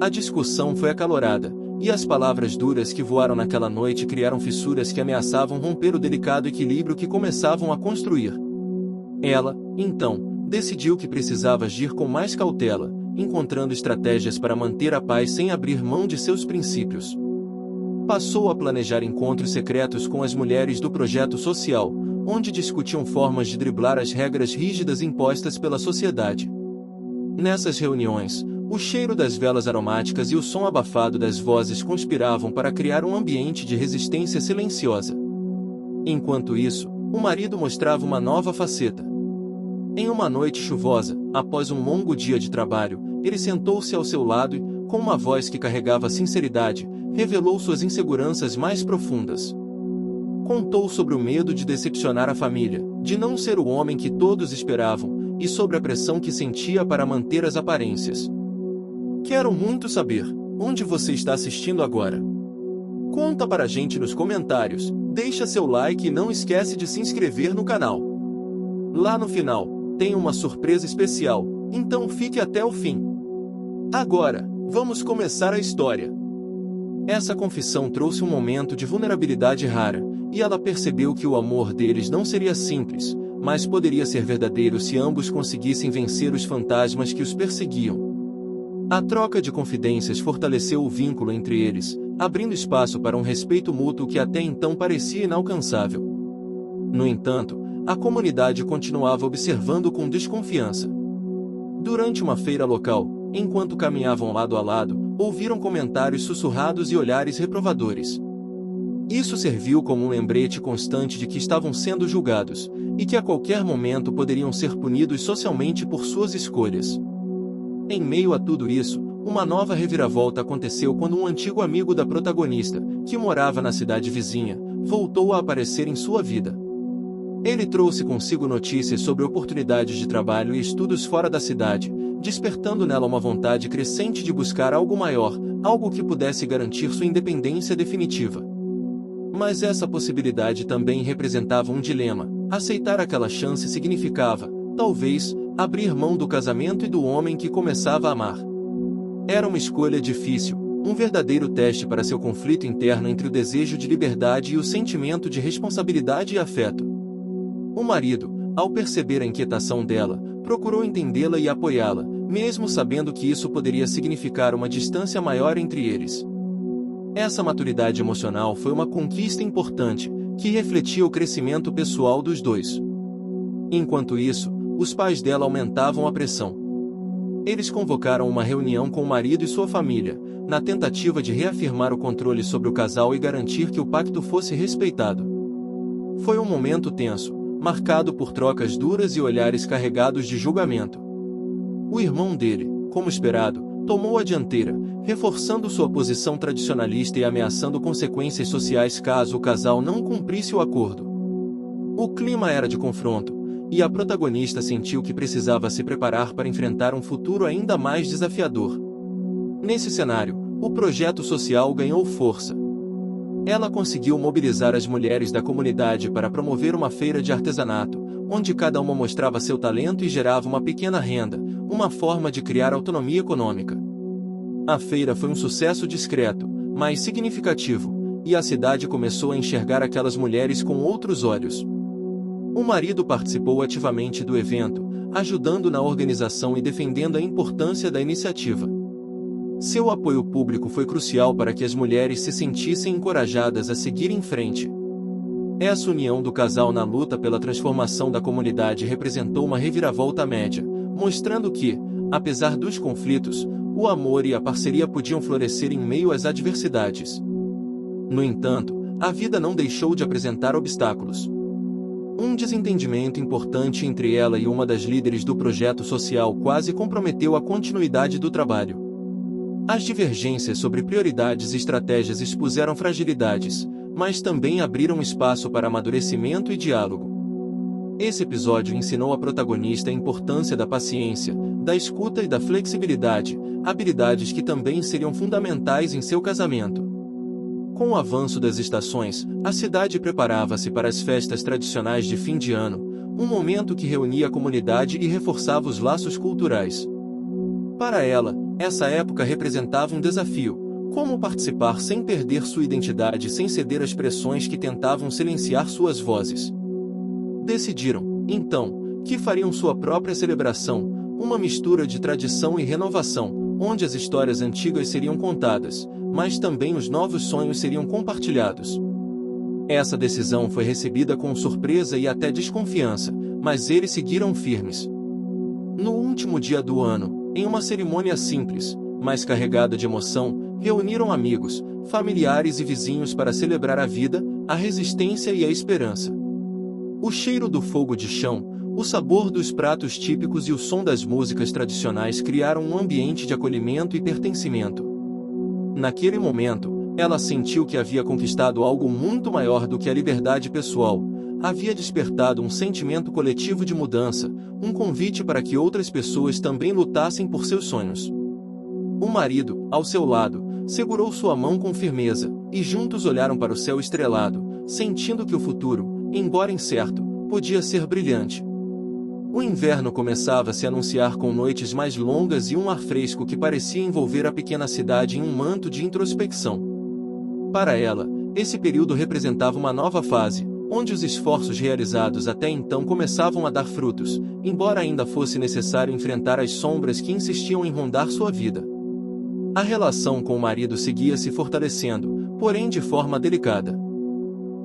A discussão foi acalorada, e as palavras duras que voaram naquela noite criaram fissuras que ameaçavam romper o delicado equilíbrio que começavam a construir. Ela, então, decidiu que precisava agir com mais cautela, encontrando estratégias para manter a paz sem abrir mão de seus princípios. Passou a planejar encontros secretos com as mulheres do projeto social, onde discutiam formas de driblar as regras rígidas impostas pela sociedade. Nessas reuniões, o cheiro das velas aromáticas e o som abafado das vozes conspiravam para criar um ambiente de resistência silenciosa. Enquanto isso, o marido mostrava uma nova faceta. Em uma noite chuvosa, após um longo dia de trabalho, ele sentou-se ao seu lado e, com uma voz que carregava sinceridade, revelou suas inseguranças mais profundas. Contou sobre o medo de decepcionar a família, de não ser o homem que todos esperavam, e sobre a pressão que sentia para manter as aparências. Quero muito saber, onde você está assistindo agora? Conta para a gente nos comentários, deixa seu like e não esquece de se inscrever no canal. Lá no final, tem uma surpresa especial, então fique até o fim. Agora, vamos começar a história. Essa confissão trouxe um momento de vulnerabilidade rara, e ela percebeu que o amor deles não seria simples, mas poderia ser verdadeiro se ambos conseguissem vencer os fantasmas que os perseguiam. A troca de confidências fortaleceu o vínculo entre eles, abrindo espaço para um respeito mútuo que até então parecia inalcançável. No entanto, a comunidade continuava observando com desconfiança. Durante uma feira local, enquanto caminhavam lado a lado, ouviram comentários sussurrados e olhares reprovadores. Isso serviu como um lembrete constante de que estavam sendo julgados, e que a qualquer momento poderiam ser punidos socialmente por suas escolhas. Em meio a tudo isso, uma nova reviravolta aconteceu quando um antigo amigo da protagonista, que morava na cidade vizinha, voltou a aparecer em sua vida. Ele trouxe consigo notícias sobre oportunidades de trabalho e estudos fora da cidade, despertando nela uma vontade crescente de buscar algo maior, algo que pudesse garantir sua independência definitiva. Mas essa possibilidade também representava um dilema. Aceitar aquela chance significava, talvez, abrir mão do casamento e do homem que começava a amar. Era uma escolha difícil, um verdadeiro teste para seu conflito interno entre o desejo de liberdade e o sentimento de responsabilidade e afeto. O marido, ao perceber a inquietação dela, procurou entendê-la e apoiá-la, mesmo sabendo que isso poderia significar uma distância maior entre eles. Essa maturidade emocional foi uma conquista importante, que refletia o crescimento pessoal dos dois. Enquanto isso, os pais dela aumentavam a pressão. Eles convocaram uma reunião com o marido e sua família, na tentativa de reafirmar o controle sobre o casal e garantir que o pacto fosse respeitado. Foi um momento tenso, marcado por trocas duras e olhares carregados de julgamento. O irmão dele, como esperado, tomou a dianteira, reforçando sua posição tradicionalista e ameaçando consequências sociais caso o casal não cumprisse o acordo. O clima era de confronto, e a protagonista sentiu que precisava se preparar para enfrentar um futuro ainda mais desafiador. Nesse cenário, o projeto social ganhou força. Ela conseguiu mobilizar as mulheres da comunidade para promover uma feira de artesanato, onde cada uma mostrava seu talento e gerava uma pequena renda, uma forma de criar autonomia econômica. A feira foi um sucesso discreto, mas significativo, e a cidade começou a enxergar aquelas mulheres com outros olhos. O marido participou ativamente do evento, ajudando na organização e defendendo a importância da iniciativa. Seu apoio público foi crucial para que as mulheres se sentissem encorajadas a seguir em frente. Essa união do casal na luta pela transformação da comunidade representou uma reviravolta média, mostrando que, apesar dos conflitos, o amor e a parceria podiam florescer em meio às adversidades. No entanto, a vida não deixou de apresentar obstáculos. Um desentendimento importante entre ela e uma das líderes do projeto social quase comprometeu a continuidade do trabalho. As divergências sobre prioridades e estratégias expuseram fragilidades, mas também abriram espaço para amadurecimento e diálogo. Esse episódio ensinou a protagonista a importância da paciência, da escuta e da flexibilidade, habilidades que também seriam fundamentais em seu casamento. Com o avanço das estações, a cidade preparava-se para as festas tradicionais de fim de ano, um momento que reunia a comunidade e reforçava os laços culturais. Para ela, essa época representava um desafio: como participar sem perder sua identidade e sem ceder às pressões que tentavam silenciar suas vozes. Decidiram, então, que fariam sua própria celebração, uma mistura de tradição e renovação, onde as histórias antigas seriam contadas, mas também os novos sonhos seriam compartilhados. Essa decisão foi recebida com surpresa e até desconfiança, mas eles seguiram firmes. No último dia do ano, em uma cerimônia simples, mas carregada de emoção, reuniram amigos, familiares e vizinhos para celebrar a vida, a resistência e a esperança. O cheiro do fogo de chão, o sabor dos pratos típicos e o som das músicas tradicionais criaram um ambiente de acolhimento e pertencimento. Naquele momento, ela sentiu que havia conquistado algo muito maior do que a liberdade pessoal. Havia despertado um sentimento coletivo de mudança, um convite para que outras pessoas também lutassem por seus sonhos. O marido, ao seu lado, segurou sua mão com firmeza, e juntos olharam para o céu estrelado, sentindo que o futuro, embora incerto, podia ser brilhante. O inverno começava a se anunciar com noites mais longas e um ar fresco que parecia envolver a pequena cidade em um manto de introspecção. Para ela, esse período representava uma nova fase, onde os esforços realizados até então começavam a dar frutos, embora ainda fosse necessário enfrentar as sombras que insistiam em rondar sua vida. A relação com o marido seguia se fortalecendo, porém de forma delicada.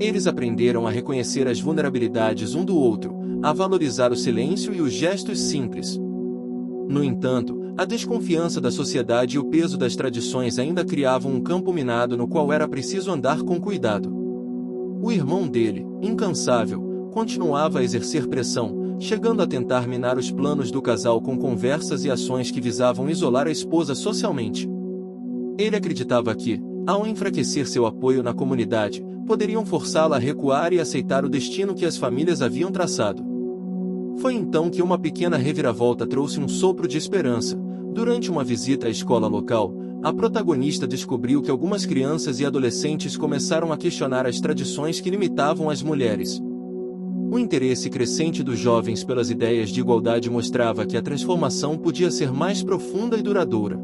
Eles aprenderam a reconhecer as vulnerabilidades um do outro, a valorizar o silêncio e os gestos simples. No entanto, a desconfiança da sociedade e o peso das tradições ainda criavam um campo minado no qual era preciso andar com cuidado. O irmão dele, incansável, continuava a exercer pressão, chegando a tentar minar os planos do casal com conversas e ações que visavam isolar a esposa socialmente. Ele acreditava que, ao enfraquecer seu apoio na comunidade, poderiam forçá-la a recuar e aceitar o destino que as famílias haviam traçado. Foi então que uma pequena reviravolta trouxe um sopro de esperança. Durante uma visita à escola local, a protagonista descobriu que algumas crianças e adolescentes começaram a questionar as tradições que limitavam as mulheres. O interesse crescente dos jovens pelas ideias de igualdade mostrava que a transformação podia ser mais profunda e duradoura.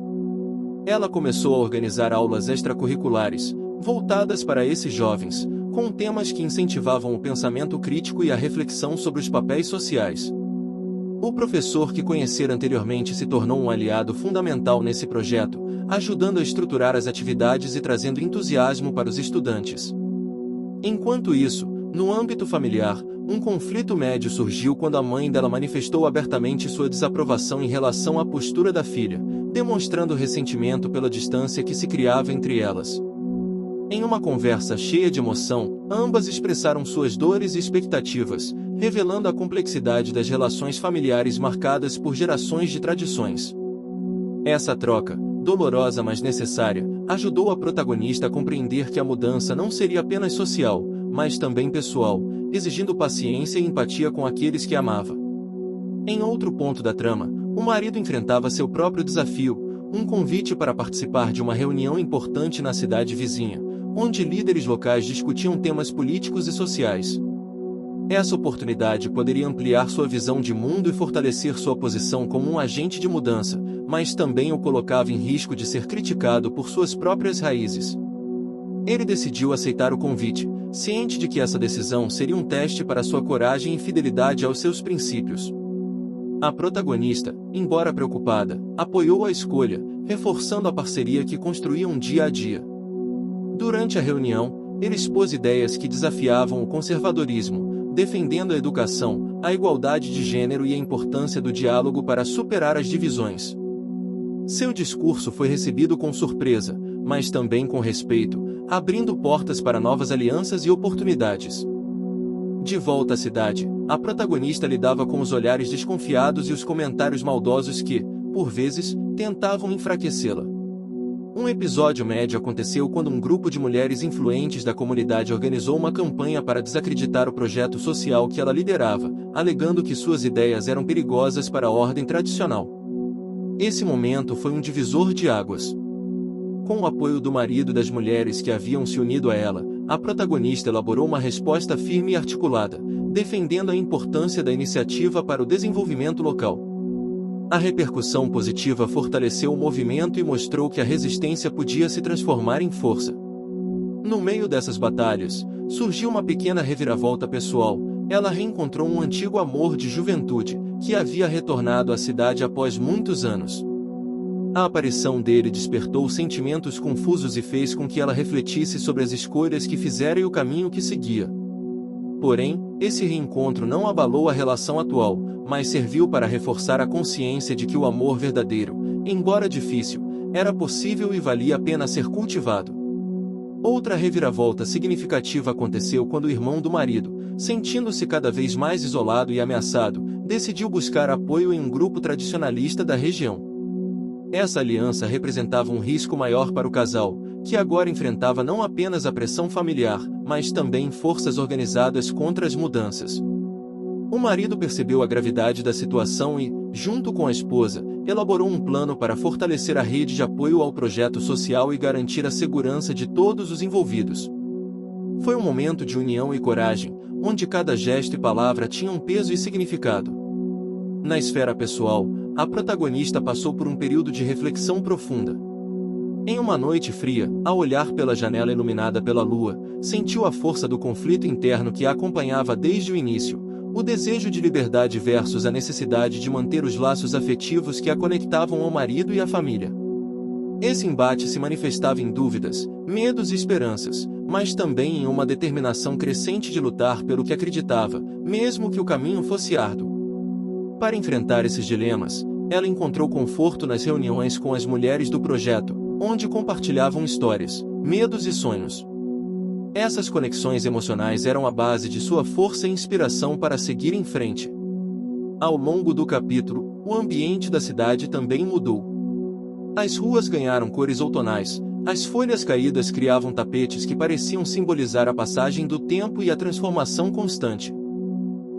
Ela começou a organizar aulas extracurriculares, voltadas para esses jovens, com temas que incentivavam o pensamento crítico e a reflexão sobre os papéis sociais. O professor que conhecera anteriormente se tornou um aliado fundamental nesse projeto, ajudando a estruturar as atividades e trazendo entusiasmo para os estudantes. Enquanto isso, no âmbito familiar, um conflito médio surgiu quando a mãe dela manifestou abertamente sua desaprovação em relação à postura da filha, demonstrando ressentimento pela distância que se criava entre elas. Em uma conversa cheia de emoção, Ambas expressaram suas dores e expectativas, revelando a complexidade das relações familiares marcadas por gerações de tradições. Essa troca, dolorosa mas necessária, ajudou a protagonista a compreender que a mudança não seria apenas social, mas também pessoal, exigindo paciência e empatia com aqueles que amava. Em outro ponto da trama, o marido enfrentava seu próprio desafio, um convite para participar de uma reunião importante na cidade vizinha, onde líderes locais discutiam temas políticos e sociais. Essa oportunidade poderia ampliar sua visão de mundo e fortalecer sua posição como um agente de mudança, mas também o colocava em risco de ser criticado por suas próprias raízes. Ele decidiu aceitar o convite, ciente de que essa decisão seria um teste para sua coragem e fidelidade aos seus princípios. A protagonista, embora preocupada, apoiou a escolha, reforçando a parceria que construíam dia a dia. Durante a reunião, ele expôs ideias que desafiavam o conservadorismo, defendendo a educação, a igualdade de gênero e a importância do diálogo para superar as divisões. Seu discurso foi recebido com surpresa, mas também com respeito, abrindo portas para novas alianças e oportunidades. De volta à cidade, a protagonista lidava com os olhares desconfiados e os comentários maldosos que, por vezes, tentavam enfraquecê-la. Um episódio médio aconteceu quando um grupo de mulheres influentes da comunidade organizou uma campanha para desacreditar o projeto social que ela liderava, alegando que suas ideias eram perigosas para a ordem tradicional. Esse momento foi um divisor de águas. Com o apoio do marido e das mulheres que haviam se unido a ela, a protagonista elaborou uma resposta firme e articulada, defendendo a importância da iniciativa para o desenvolvimento local. A repercussão positiva fortaleceu o movimento e mostrou que a resistência podia se transformar em força. No meio dessas batalhas, surgiu uma pequena reviravolta pessoal. Ela reencontrou um antigo amor de juventude, que havia retornado à cidade após muitos anos. A aparição dele despertou sentimentos confusos e fez com que ela refletisse sobre as escolhas que fizera e o caminho que seguia. Porém, esse reencontro não abalou a relação atual, mas serviu para reforçar a consciência de que o amor verdadeiro, embora difícil, era possível e valia a pena ser cultivado. Outra reviravolta significativa aconteceu quando o irmão do marido, sentindo-se cada vez mais isolado e ameaçado, decidiu buscar apoio em um grupo tradicionalista da região. Essa aliança representava um risco maior para o casal, que agora enfrentava não apenas a pressão familiar, mas também forças organizadas contra as mudanças. O marido percebeu a gravidade da situação e, junto com a esposa, elaborou um plano para fortalecer a rede de apoio ao projeto social e garantir a segurança de todos os envolvidos. Foi um momento de união e coragem, onde cada gesto e palavra tinham peso e significado. Na esfera pessoal, a protagonista passou por um período de reflexão profunda. Em uma noite fria, ao olhar pela janela iluminada pela lua, sentiu a força do conflito interno que a acompanhava desde o início, o desejo de liberdade versus a necessidade de manter os laços afetivos que a conectavam ao marido e à família. Esse embate se manifestava em dúvidas, medos e esperanças, mas também em uma determinação crescente de lutar pelo que acreditava, mesmo que o caminho fosse árduo. Para enfrentar esses dilemas, ela encontrou conforto nas reuniões com as mulheres do projeto, onde compartilhavam histórias, medos e sonhos. Essas conexões emocionais eram a base de sua força e inspiração para seguir em frente. Ao longo do capítulo, o ambiente da cidade também mudou. As ruas ganharam cores outonais, as folhas caídas criavam tapetes que pareciam simbolizar a passagem do tempo e a transformação constante.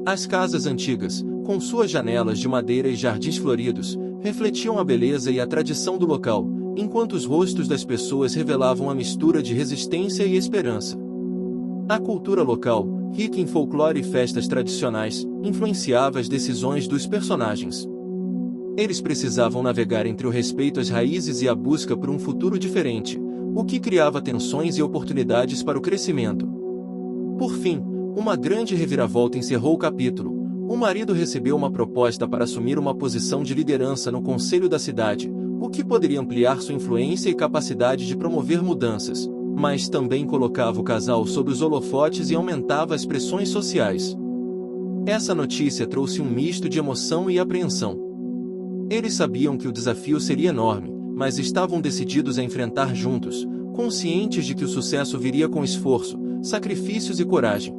As casas antigas, com suas janelas de madeira e jardins floridos, refletiam a beleza e a tradição do local, enquanto os rostos das pessoas revelavam a mistura de resistência e esperança. A cultura local, rica em folclore e festas tradicionais, influenciava as decisões dos personagens. Eles precisavam navegar entre o respeito às raízes e a busca por um futuro diferente, o que criava tensões e oportunidades para o crescimento. Por fim, uma grande reviravolta encerrou o capítulo. O marido recebeu uma proposta para assumir uma posição de liderança no conselho da cidade, o que poderia ampliar sua influência e capacidade de promover mudanças, mas também colocava o casal sob os holofotes e aumentava as pressões sociais. Essa notícia trouxe um misto de emoção e apreensão. Eles sabiam que o desafio seria enorme, mas estavam decididos a enfrentar juntos, conscientes de que o sucesso viria com esforço, sacrifícios e coragem.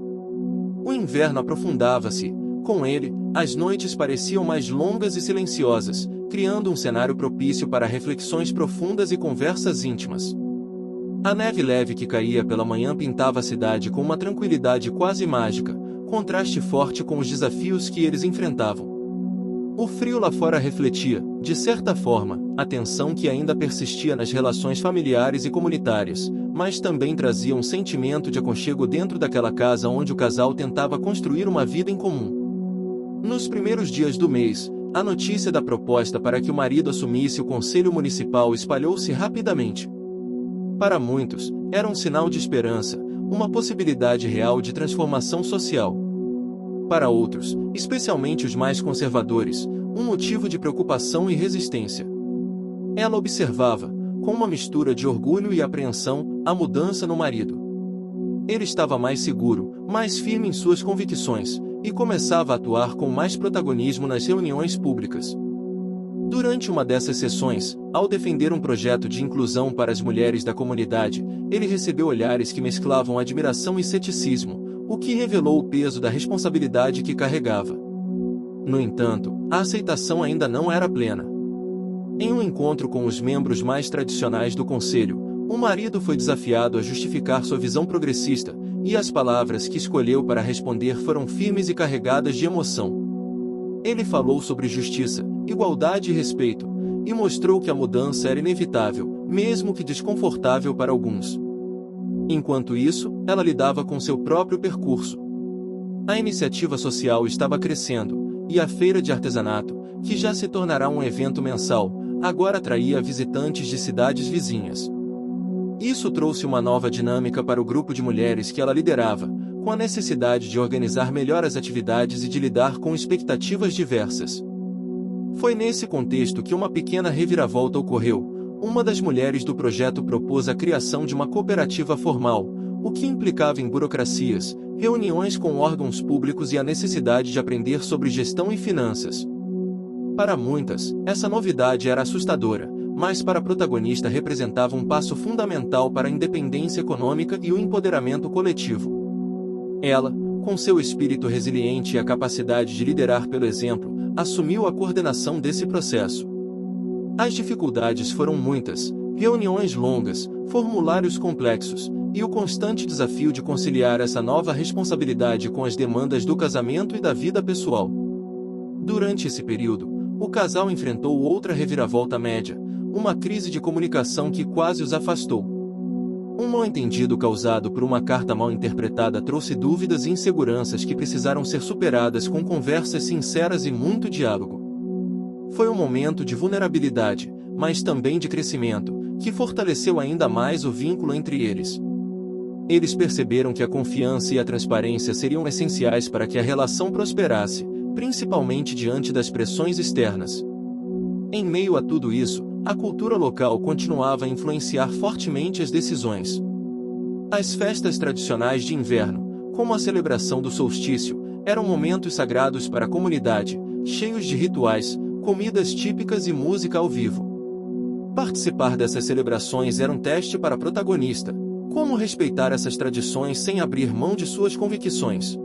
O inverno aprofundava-se. Com ele, as noites pareciam mais longas e silenciosas, criando um cenário propício para reflexões profundas e conversas íntimas. A neve leve que caía pela manhã pintava a cidade com uma tranquilidade quase mágica, contraste forte com os desafios que eles enfrentavam. O frio lá fora refletia, de certa forma, a tensão que ainda persistia nas relações familiares e comunitárias, mas também trazia um sentimento de aconchego dentro daquela casa onde o casal tentava construir uma vida em comum. Nos primeiros dias do mês, a notícia da proposta para que o marido assumisse o conselho municipal espalhou-se rapidamente. Para muitos, era um sinal de esperança, uma possibilidade real de transformação social. Para outros, especialmente os mais conservadores, um motivo de preocupação e resistência. Ela observava, com uma mistura de orgulho e apreensão, a mudança no marido. Ele estava mais seguro, mais firme em suas convicções, e começava a atuar com mais protagonismo nas reuniões públicas. Durante uma dessas sessões, ao defender um projeto de inclusão para as mulheres da comunidade, ele recebeu olhares que mesclavam admiração e ceticismo, o que revelou o peso da responsabilidade que carregava. No entanto, a aceitação ainda não era plena. Em um encontro com os membros mais tradicionais do conselho, o marido foi desafiado a justificar sua visão progressista, e as palavras que escolheu para responder foram firmes e carregadas de emoção. Ele falou sobre justiça, igualdade e respeito, e mostrou que a mudança era inevitável, mesmo que desconfortável para alguns. Enquanto isso, ela lidava com seu próprio percurso. A iniciativa social estava crescendo, e a feira de artesanato, que já se tornará um evento mensal, agora atraía visitantes de cidades vizinhas. Isso trouxe uma nova dinâmica para o grupo de mulheres que ela liderava, com a necessidade de organizar melhor as atividades e de lidar com expectativas diversas. Foi nesse contexto que uma pequena reviravolta ocorreu. Uma das mulheres do projeto propôs a criação de uma cooperativa formal, o que implicava em burocracias, reuniões com órgãos públicos e a necessidade de aprender sobre gestão e finanças. Para muitas, essa novidade era assustadora, mas para a protagonista representava um passo fundamental para a independência econômica e o empoderamento coletivo. Ela, com seu espírito resiliente e a capacidade de liderar pelo exemplo, assumiu a coordenação desse processo. As dificuldades foram muitas, reuniões longas, formulários complexos, e o constante desafio de conciliar essa nova responsabilidade com as demandas do casamento e da vida pessoal. Durante esse período, o casal enfrentou outra reviravolta média, uma crise de comunicação que quase os afastou. Um mal-entendido causado por uma carta mal interpretada trouxe dúvidas e inseguranças que precisaram ser superadas com conversas sinceras e muito diálogo. Foi um momento de vulnerabilidade, mas também de crescimento, que fortaleceu ainda mais o vínculo entre eles. Eles perceberam que a confiança e a transparência seriam essenciais para que a relação prosperasse, principalmente diante das pressões externas. Em meio a tudo isso, a cultura local continuava a influenciar fortemente as decisões. As festas tradicionais de inverno, como a celebração do solstício, eram momentos sagrados para a comunidade, cheios de rituais, comidas típicas e música ao vivo. Participar dessas celebrações era um teste para a protagonista. Como respeitar essas tradições sem abrir mão de suas convicções?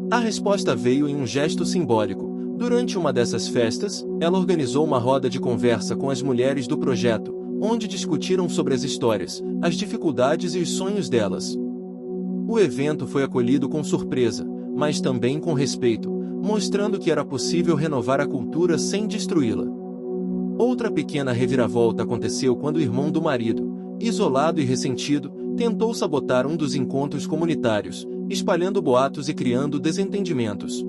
A resposta veio em um gesto simbólico. Durante uma dessas festas, ela organizou uma roda de conversa com as mulheres do projeto, onde discutiram sobre as histórias, as dificuldades e os sonhos delas. O evento foi acolhido com surpresa, mas também com respeito, mostrando que era possível renovar a cultura sem destruí-la. Outra pequena reviravolta aconteceu quando o irmão do marido, isolado e ressentido, tentou sabotar um dos encontros comunitários, espalhando boatos e criando desentendimentos.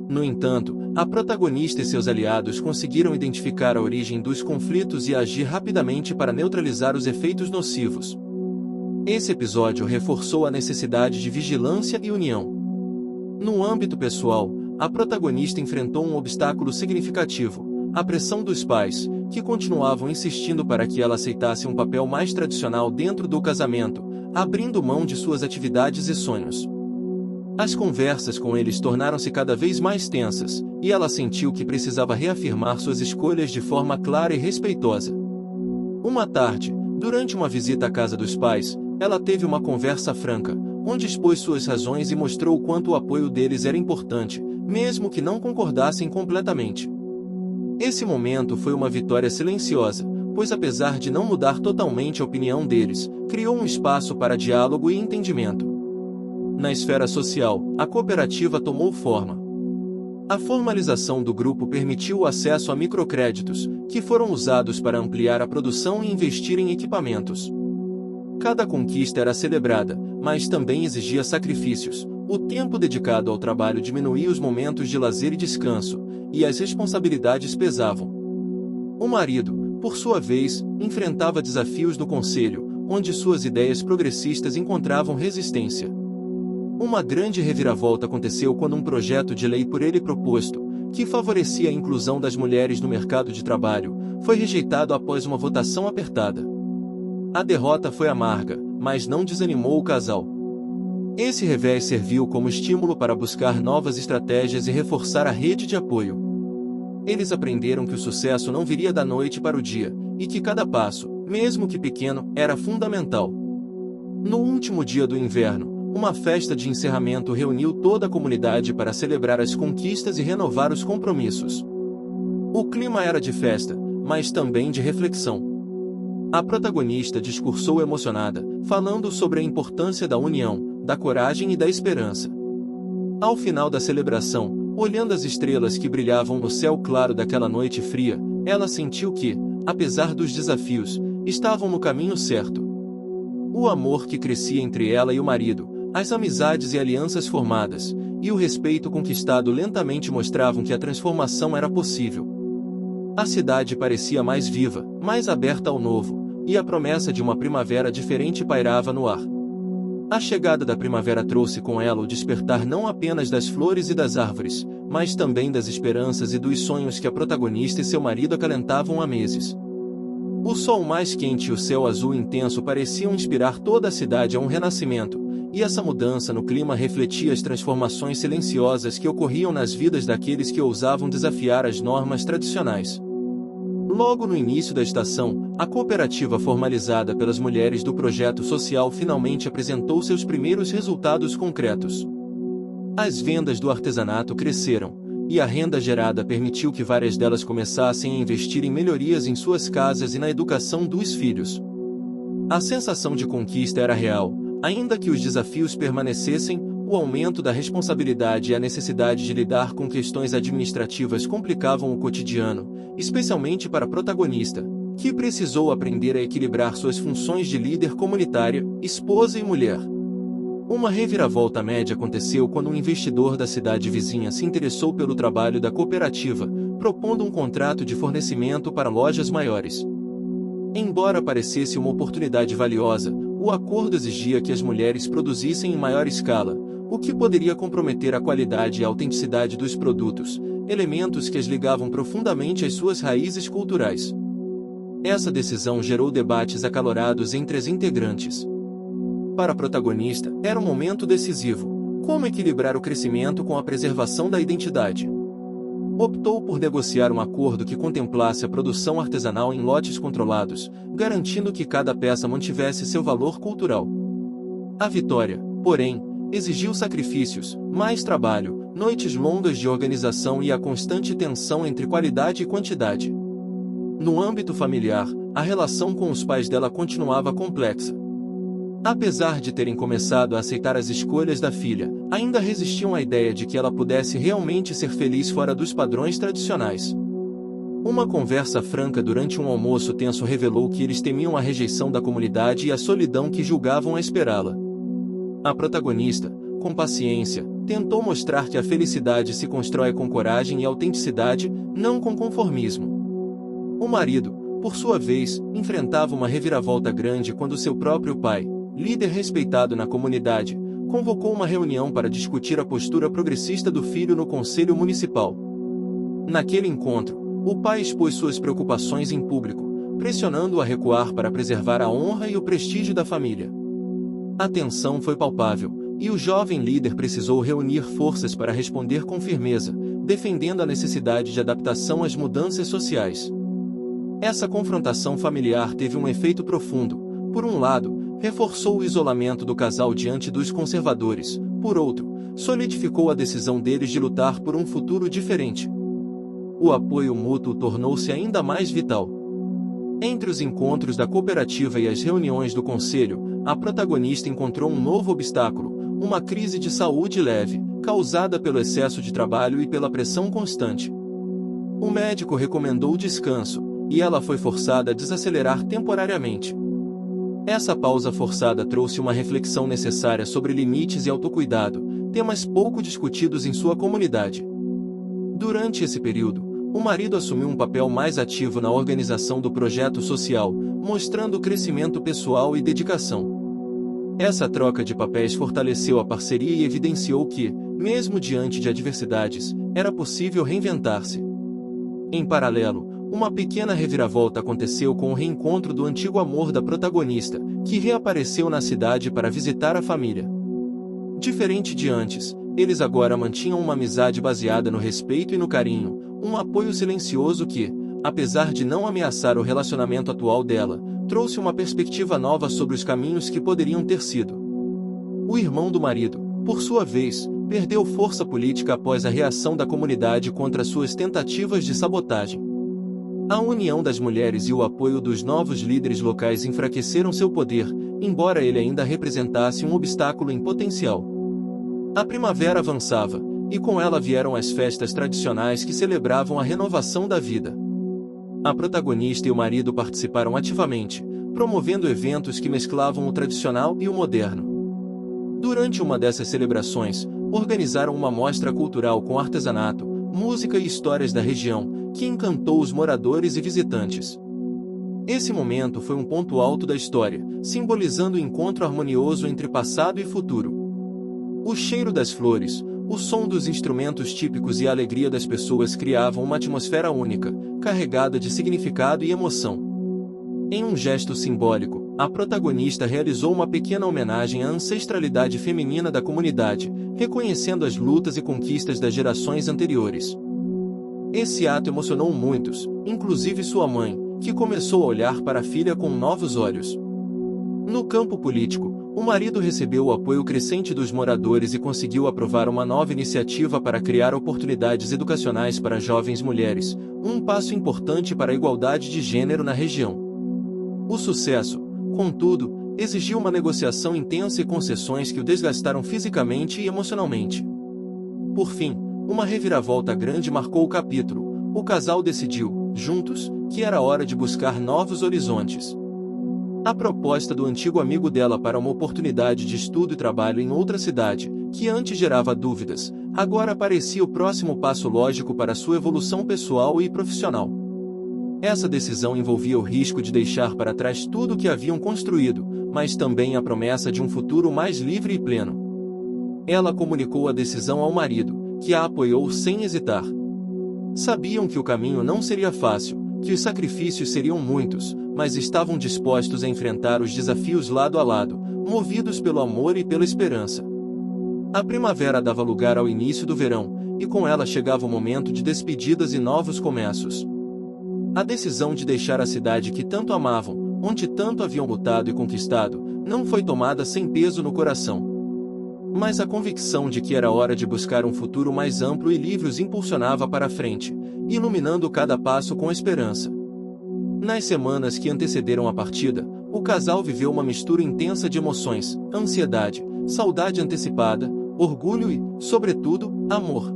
No entanto, a protagonista e seus aliados conseguiram identificar a origem dos conflitos e agir rapidamente para neutralizar os efeitos nocivos. Esse episódio reforçou a necessidade de vigilância e união. No âmbito pessoal, a protagonista enfrentou um obstáculo significativo: a pressão dos pais, que continuavam insistindo para que ela aceitasse um papel mais tradicional dentro do casamento, abrindo mão de suas atividades e sonhos. As conversas com eles tornaram-se cada vez mais tensas, e ela sentiu que precisava reafirmar suas escolhas de forma clara e respeitosa. Uma tarde, durante uma visita à casa dos pais, ela teve uma conversa franca, onde expôs suas razões e mostrou o quanto o apoio deles era importante, mesmo que não concordassem completamente. Esse momento foi uma vitória silenciosa, pois apesar de não mudar totalmente a opinião deles, criou um espaço para diálogo e entendimento. Na esfera social, a cooperativa tomou forma. A formalização do grupo permitiu o acesso a microcréditos, que foram usados para ampliar a produção e investir em equipamentos. Cada conquista era celebrada, mas também exigia sacrifícios. O tempo dedicado ao trabalho diminuía os momentos de lazer e descanso, e as responsabilidades pesavam. O marido, por sua vez, enfrentava desafios no conselho, onde suas ideias progressistas encontravam resistência. Uma grande reviravolta aconteceu quando um projeto de lei por ele proposto, que favorecia a inclusão das mulheres no mercado de trabalho, foi rejeitado após uma votação apertada. A derrota foi amarga, mas não desanimou o casal. Esse revés serviu como estímulo para buscar novas estratégias e reforçar a rede de apoio. Eles aprenderam que o sucesso não viria da noite para o dia, e que cada passo, mesmo que pequeno, era fundamental. No último dia do inverno, uma festa de encerramento reuniu toda a comunidade para celebrar as conquistas e renovar os compromissos. O clima era de festa, mas também de reflexão. A protagonista discursou emocionada, falando sobre a importância da união, da coragem e da esperança. Ao final da celebração, olhando as estrelas que brilhavam no céu claro daquela noite fria, ela sentiu que, apesar dos desafios, estavam no caminho certo. O amor que crescia entre ela e o marido, as amizades e alianças formadas, e o respeito conquistado lentamente mostravam que a transformação era possível. A cidade parecia mais viva, mais aberta ao novo, e a promessa de uma primavera diferente pairava no ar. A chegada da primavera trouxe com ela o despertar não apenas das flores e das árvores, mas também das esperanças e dos sonhos que a protagonista e seu marido acalentavam há meses. O sol mais quente e o céu azul intenso pareciam inspirar toda a cidade a um renascimento, e essa mudança no clima refletia as transformações silenciosas que ocorriam nas vidas daqueles que ousavam desafiar as normas tradicionais. Logo no início da estação, a cooperativa formalizada pelas mulheres do projeto social finalmente apresentou seus primeiros resultados concretos. As vendas do artesanato cresceram, e a renda gerada permitiu que várias delas começassem a investir em melhorias em suas casas e na educação dos filhos. A sensação de conquista era real, ainda que os desafios permanecessem. O aumento da responsabilidade e a necessidade de lidar com questões administrativas complicavam o cotidiano, especialmente para a protagonista, que precisou aprender a equilibrar suas funções de líder comunitária, esposa e mulher. Uma reviravolta média aconteceu quando um investidor da cidade vizinha se interessou pelo trabalho da cooperativa, propondo um contrato de fornecimento para lojas maiores. Embora parecesse uma oportunidade valiosa, o acordo exigia que as mulheres produzissem em maior escala, o que poderia comprometer a qualidade e a autenticidade dos produtos, elementos que as ligavam profundamente às suas raízes culturais. Essa decisão gerou debates acalorados entre as integrantes. Para a protagonista, era um momento decisivo: como equilibrar o crescimento com a preservação da identidade. Optou por negociar um acordo que contemplasse a produção artesanal em lotes controlados, garantindo que cada peça mantivesse seu valor cultural. A vitória, porém, exigiu sacrifícios, mais trabalho, noites longas de organização e a constante tensão entre qualidade e quantidade. No âmbito familiar, a relação com os pais dela continuava complexa. Apesar de terem começado a aceitar as escolhas da filha, ainda resistiam à ideia de que ela pudesse realmente ser feliz fora dos padrões tradicionais. Uma conversa franca durante um almoço tenso revelou que eles temiam a rejeição da comunidade e a solidão que julgavam a esperá-la. A protagonista, com paciência, tentou mostrar que a felicidade se constrói com coragem e autenticidade, não com conformismo. O marido, por sua vez, enfrentava uma reviravolta grande quando seu próprio pai, líder respeitado na comunidade, convocou uma reunião para discutir a postura progressista do filho no conselho municipal. Naquele encontro, o pai expôs suas preocupações em público, pressionando-o a recuar para preservar a honra e o prestígio da família. A tensão foi palpável, e o jovem líder precisou reunir forças para responder com firmeza, defendendo a necessidade de adaptação às mudanças sociais. Essa confrontação familiar teve um efeito profundo, por um lado, reforçou o isolamento do casal diante dos conservadores, por outro, solidificou a decisão deles de lutar por um futuro diferente. O apoio mútuo tornou-se ainda mais vital. Entre os encontros da cooperativa e as reuniões do conselho, a protagonista encontrou um novo obstáculo, uma crise de saúde leve, causada pelo excesso de trabalho e pela pressão constante. O médico recomendou descanso, e ela foi forçada a desacelerar temporariamente. Essa pausa forçada trouxe uma reflexão necessária sobre limites e autocuidado, temas pouco discutidos em sua comunidade. Durante esse período, o marido assumiu um papel mais ativo na organização do projeto social, mostrando crescimento pessoal e dedicação. Essa troca de papéis fortaleceu a parceria e evidenciou que, mesmo diante de adversidades, era possível reinventar-se. Em paralelo, uma pequena reviravolta aconteceu com o reencontro do antigo amor da protagonista, que reapareceu na cidade para visitar a família. Diferente de antes, eles agora mantinham uma amizade baseada no respeito e no carinho, um apoio silencioso que, apesar de não ameaçar o relacionamento atual dela, trouxe uma perspectiva nova sobre os caminhos que poderiam ter sido. O irmão do marido, por sua vez, perdeu força política após a reação da comunidade contra suas tentativas de sabotagem. A união das mulheres e o apoio dos novos líderes locais enfraqueceram seu poder, embora ele ainda representasse um obstáculo em potencial. A primavera avançava, e com ela vieram as festas tradicionais que celebravam a renovação da vida. A protagonista e o marido participaram ativamente, promovendo eventos que mesclavam o tradicional e o moderno. Durante uma dessas celebrações, organizaram uma mostra cultural com artesanato, música e histórias da região, que encantou os moradores e visitantes. Esse momento foi um ponto alto da história, simbolizando o encontro harmonioso entre passado e futuro. O cheiro das flores, o som dos instrumentos típicos e a alegria das pessoas criavam uma atmosfera única, carregada de significado e emoção. Em um gesto simbólico, a protagonista realizou uma pequena homenagem à ancestralidade feminina da comunidade, reconhecendo as lutas e conquistas das gerações anteriores. Esse ato emocionou muitos, inclusive sua mãe, que começou a olhar para a filha com novos olhos. No campo político, o marido recebeu o apoio crescente dos moradores e conseguiu aprovar uma nova iniciativa para criar oportunidades educacionais para jovens mulheres, um passo importante para a igualdade de gênero na região. O sucesso, contudo, exigiu uma negociação intensa e concessões que o desgastaram fisicamente e emocionalmente. Por fim, uma reviravolta grande marcou o capítulo. O casal decidiu, juntos, que era hora de buscar novos horizontes. A proposta do antigo amigo dela para uma oportunidade de estudo e trabalho em outra cidade, que antes gerava dúvidas, agora parecia o próximo passo lógico para sua evolução pessoal e profissional. Essa decisão envolvia o risco de deixar para trás tudo o que haviam construído, mas também a promessa de um futuro mais livre e pleno. Ela comunicou a decisão ao marido, que a apoiou sem hesitar. Sabiam que o caminho não seria fácil, que os sacrifícios seriam muitos, mas estavam dispostos a enfrentar os desafios lado a lado, movidos pelo amor e pela esperança. A primavera dava lugar ao início do verão, e com ela chegava o momento de despedidas e novos começos. A decisão de deixar a cidade que tanto amavam, onde tanto haviam lutado e conquistado, não foi tomada sem peso no coração. Mas a convicção de que era hora de buscar um futuro mais amplo e livre os impulsionava para a frente, iluminando cada passo com esperança. Nas semanas que antecederam a partida, o casal viveu uma mistura intensa de emoções, ansiedade, saudade antecipada, orgulho e, sobretudo, amor.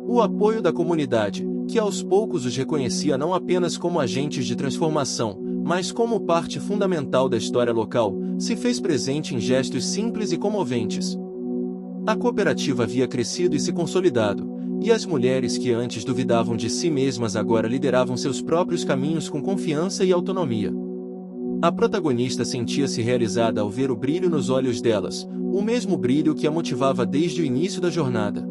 O apoio da comunidade, que aos poucos os reconhecia não apenas como agentes de transformação, mas como parte fundamental da história local, se fez presente em gestos simples e comoventes. A cooperativa havia crescido e se consolidado, e as mulheres que antes duvidavam de si mesmas agora lideravam seus próprios caminhos com confiança e autonomia. A protagonista sentia-se realizada ao ver o brilho nos olhos delas, o mesmo brilho que a motivava desde o início da jornada.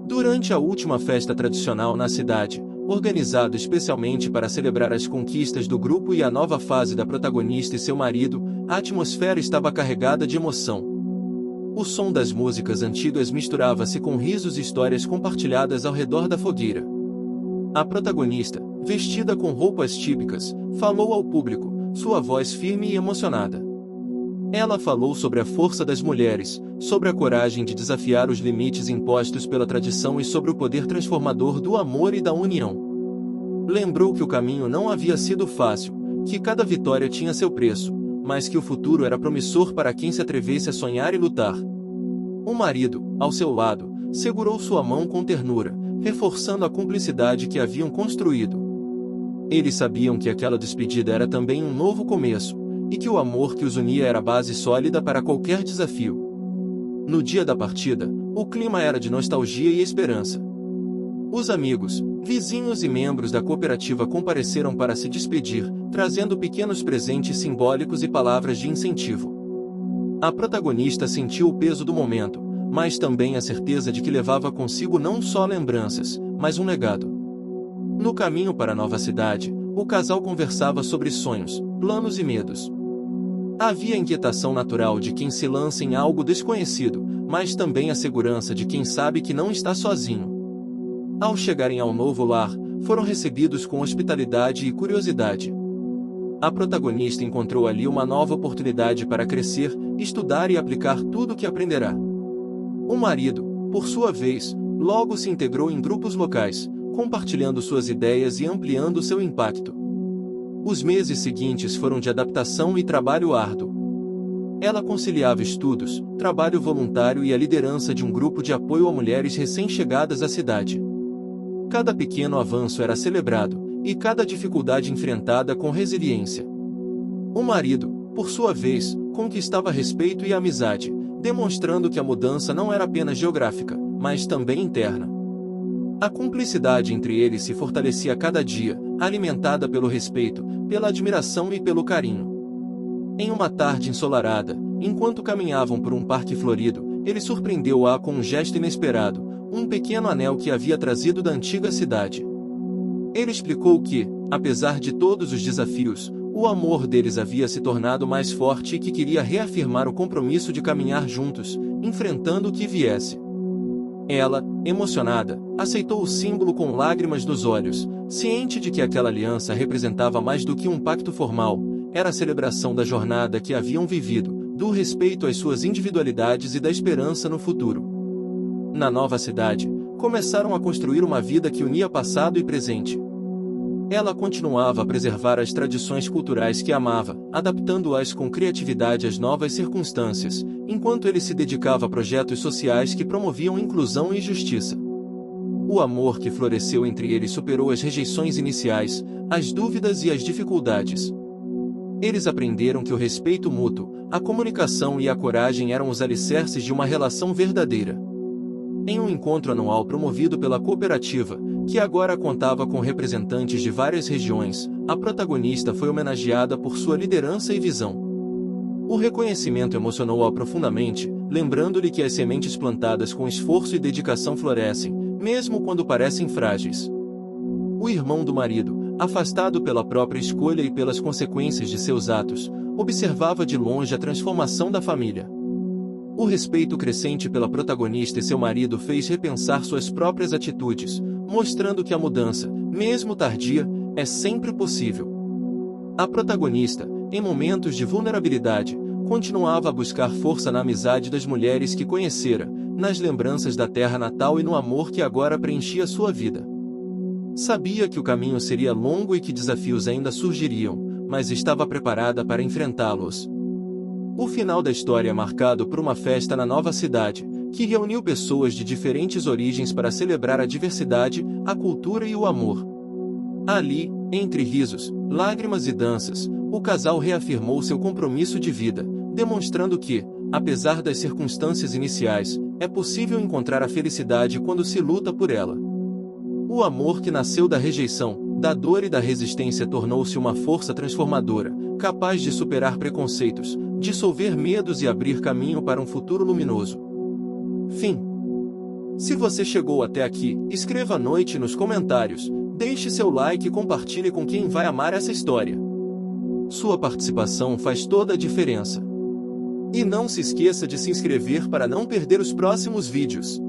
Durante a última festa tradicional na cidade, organizado especialmente para celebrar as conquistas do grupo e a nova fase da protagonista e seu marido, a atmosfera estava carregada de emoção. O som das músicas antigas misturava-se com risos e histórias compartilhadas ao redor da fogueira. A protagonista, vestida com roupas típicas, falou ao público, sua voz firme e emocionada. Ela falou sobre a força das mulheres, sobre a coragem de desafiar os limites impostos pela tradição e sobre o poder transformador do amor e da união. Lembrou que o caminho não havia sido fácil, que cada vitória tinha seu preço, mas que o futuro era promissor para quem se atrevesse a sonhar e lutar. O marido, ao seu lado, segurou sua mão com ternura, reforçando a cumplicidade que haviam construído. Eles sabiam que aquela despedida era também um novo começo, e que o amor que os unia era base sólida para qualquer desafio. No dia da partida, o clima era de nostalgia e esperança. Os amigos, vizinhos e membros da cooperativa compareceram para se despedir, trazendo pequenos presentes simbólicos e palavras de incentivo. A protagonista sentiu o peso do momento, mas também a certeza de que levava consigo não só lembranças, mas um legado. No caminho para a nova cidade, o casal conversava sobre sonhos, planos e medos. Havia a inquietação natural de quem se lança em algo desconhecido, mas também a segurança de quem sabe que não está sozinho. Ao chegarem ao novo lar, foram recebidos com hospitalidade e curiosidade. A protagonista encontrou ali uma nova oportunidade para crescer, estudar e aplicar tudo o que aprenderá. O marido, por sua vez, logo se integrou em grupos locais, compartilhando suas ideias e ampliando seu impacto. Os meses seguintes foram de adaptação e trabalho árduo. Ela conciliava estudos, trabalho voluntário e a liderança de um grupo de apoio a mulheres recém-chegadas à cidade. Cada pequeno avanço era celebrado, e cada dificuldade enfrentada com resiliência. O marido, por sua vez, conquistava respeito e amizade, demonstrando que a mudança não era apenas geográfica, mas também interna. A cumplicidade entre eles se fortalecia a cada dia, alimentada pelo respeito, pela admiração e pelo carinho. Em uma tarde ensolarada, enquanto caminhavam por um parque florido, ele surpreendeu-a com um gesto inesperado, um pequeno anel que havia trazido da antiga cidade. Ele explicou que, apesar de todos os desafios, o amor deles havia se tornado mais forte e que queria reafirmar o compromisso de caminhar juntos, enfrentando o que viesse. Ela, emocionada, aceitou o símbolo com lágrimas nos olhos, ciente de que aquela aliança representava mais do que um pacto formal, era a celebração da jornada que haviam vivido, do respeito às suas individualidades e da esperança no futuro. Na nova cidade, começaram a construir uma vida que unia passado e presente. Ela continuava a preservar as tradições culturais que amava, adaptando-as com criatividade às novas circunstâncias, enquanto ele se dedicava a projetos sociais que promoviam inclusão e justiça. O amor que floresceu entre eles superou as rejeições iniciais, as dúvidas e as dificuldades. Eles aprenderam que o respeito mútuo, a comunicação e a coragem eram os alicerces de uma relação verdadeira. Em um encontro anual promovido pela cooperativa, que agora contava com representantes de várias regiões, a protagonista foi homenageada por sua liderança e visão. O reconhecimento emocionou-a profundamente, lembrando-lhe que as sementes plantadas com esforço e dedicação florescem, mesmo quando parecem frágeis. O irmão do marido, afastado pela própria escolha e pelas consequências de seus atos, observava de longe a transformação da família. O respeito crescente pela protagonista e seu marido fez repensar suas próprias atitudes, mostrando que a mudança, mesmo tardia, é sempre possível. A protagonista, em momentos de vulnerabilidade, continuava a buscar força na amizade das mulheres que conhecera, nas lembranças da terra natal e no amor que agora preenchia sua vida. Sabia que o caminho seria longo e que desafios ainda surgiriam, mas estava preparada para enfrentá-los. O final da história é marcado por uma festa na nova cidade, que reuniu pessoas de diferentes origens para celebrar a diversidade, a cultura e o amor. Ali, entre risos, lágrimas e danças, o casal reafirmou seu compromisso de vida, demonstrando que, apesar das circunstâncias iniciais, é possível encontrar a felicidade quando se luta por ela. O amor que nasceu da rejeição, da dor e da resistência tornou-se uma força transformadora, capaz de superar preconceitos, dissolver medos e abrir caminho para um futuro luminoso. Fim. Se você chegou até aqui, escreva noite nos comentários, deixe seu like e compartilhe com quem vai amar essa história. Sua participação faz toda a diferença. E não se esqueça de se inscrever para não perder os próximos vídeos.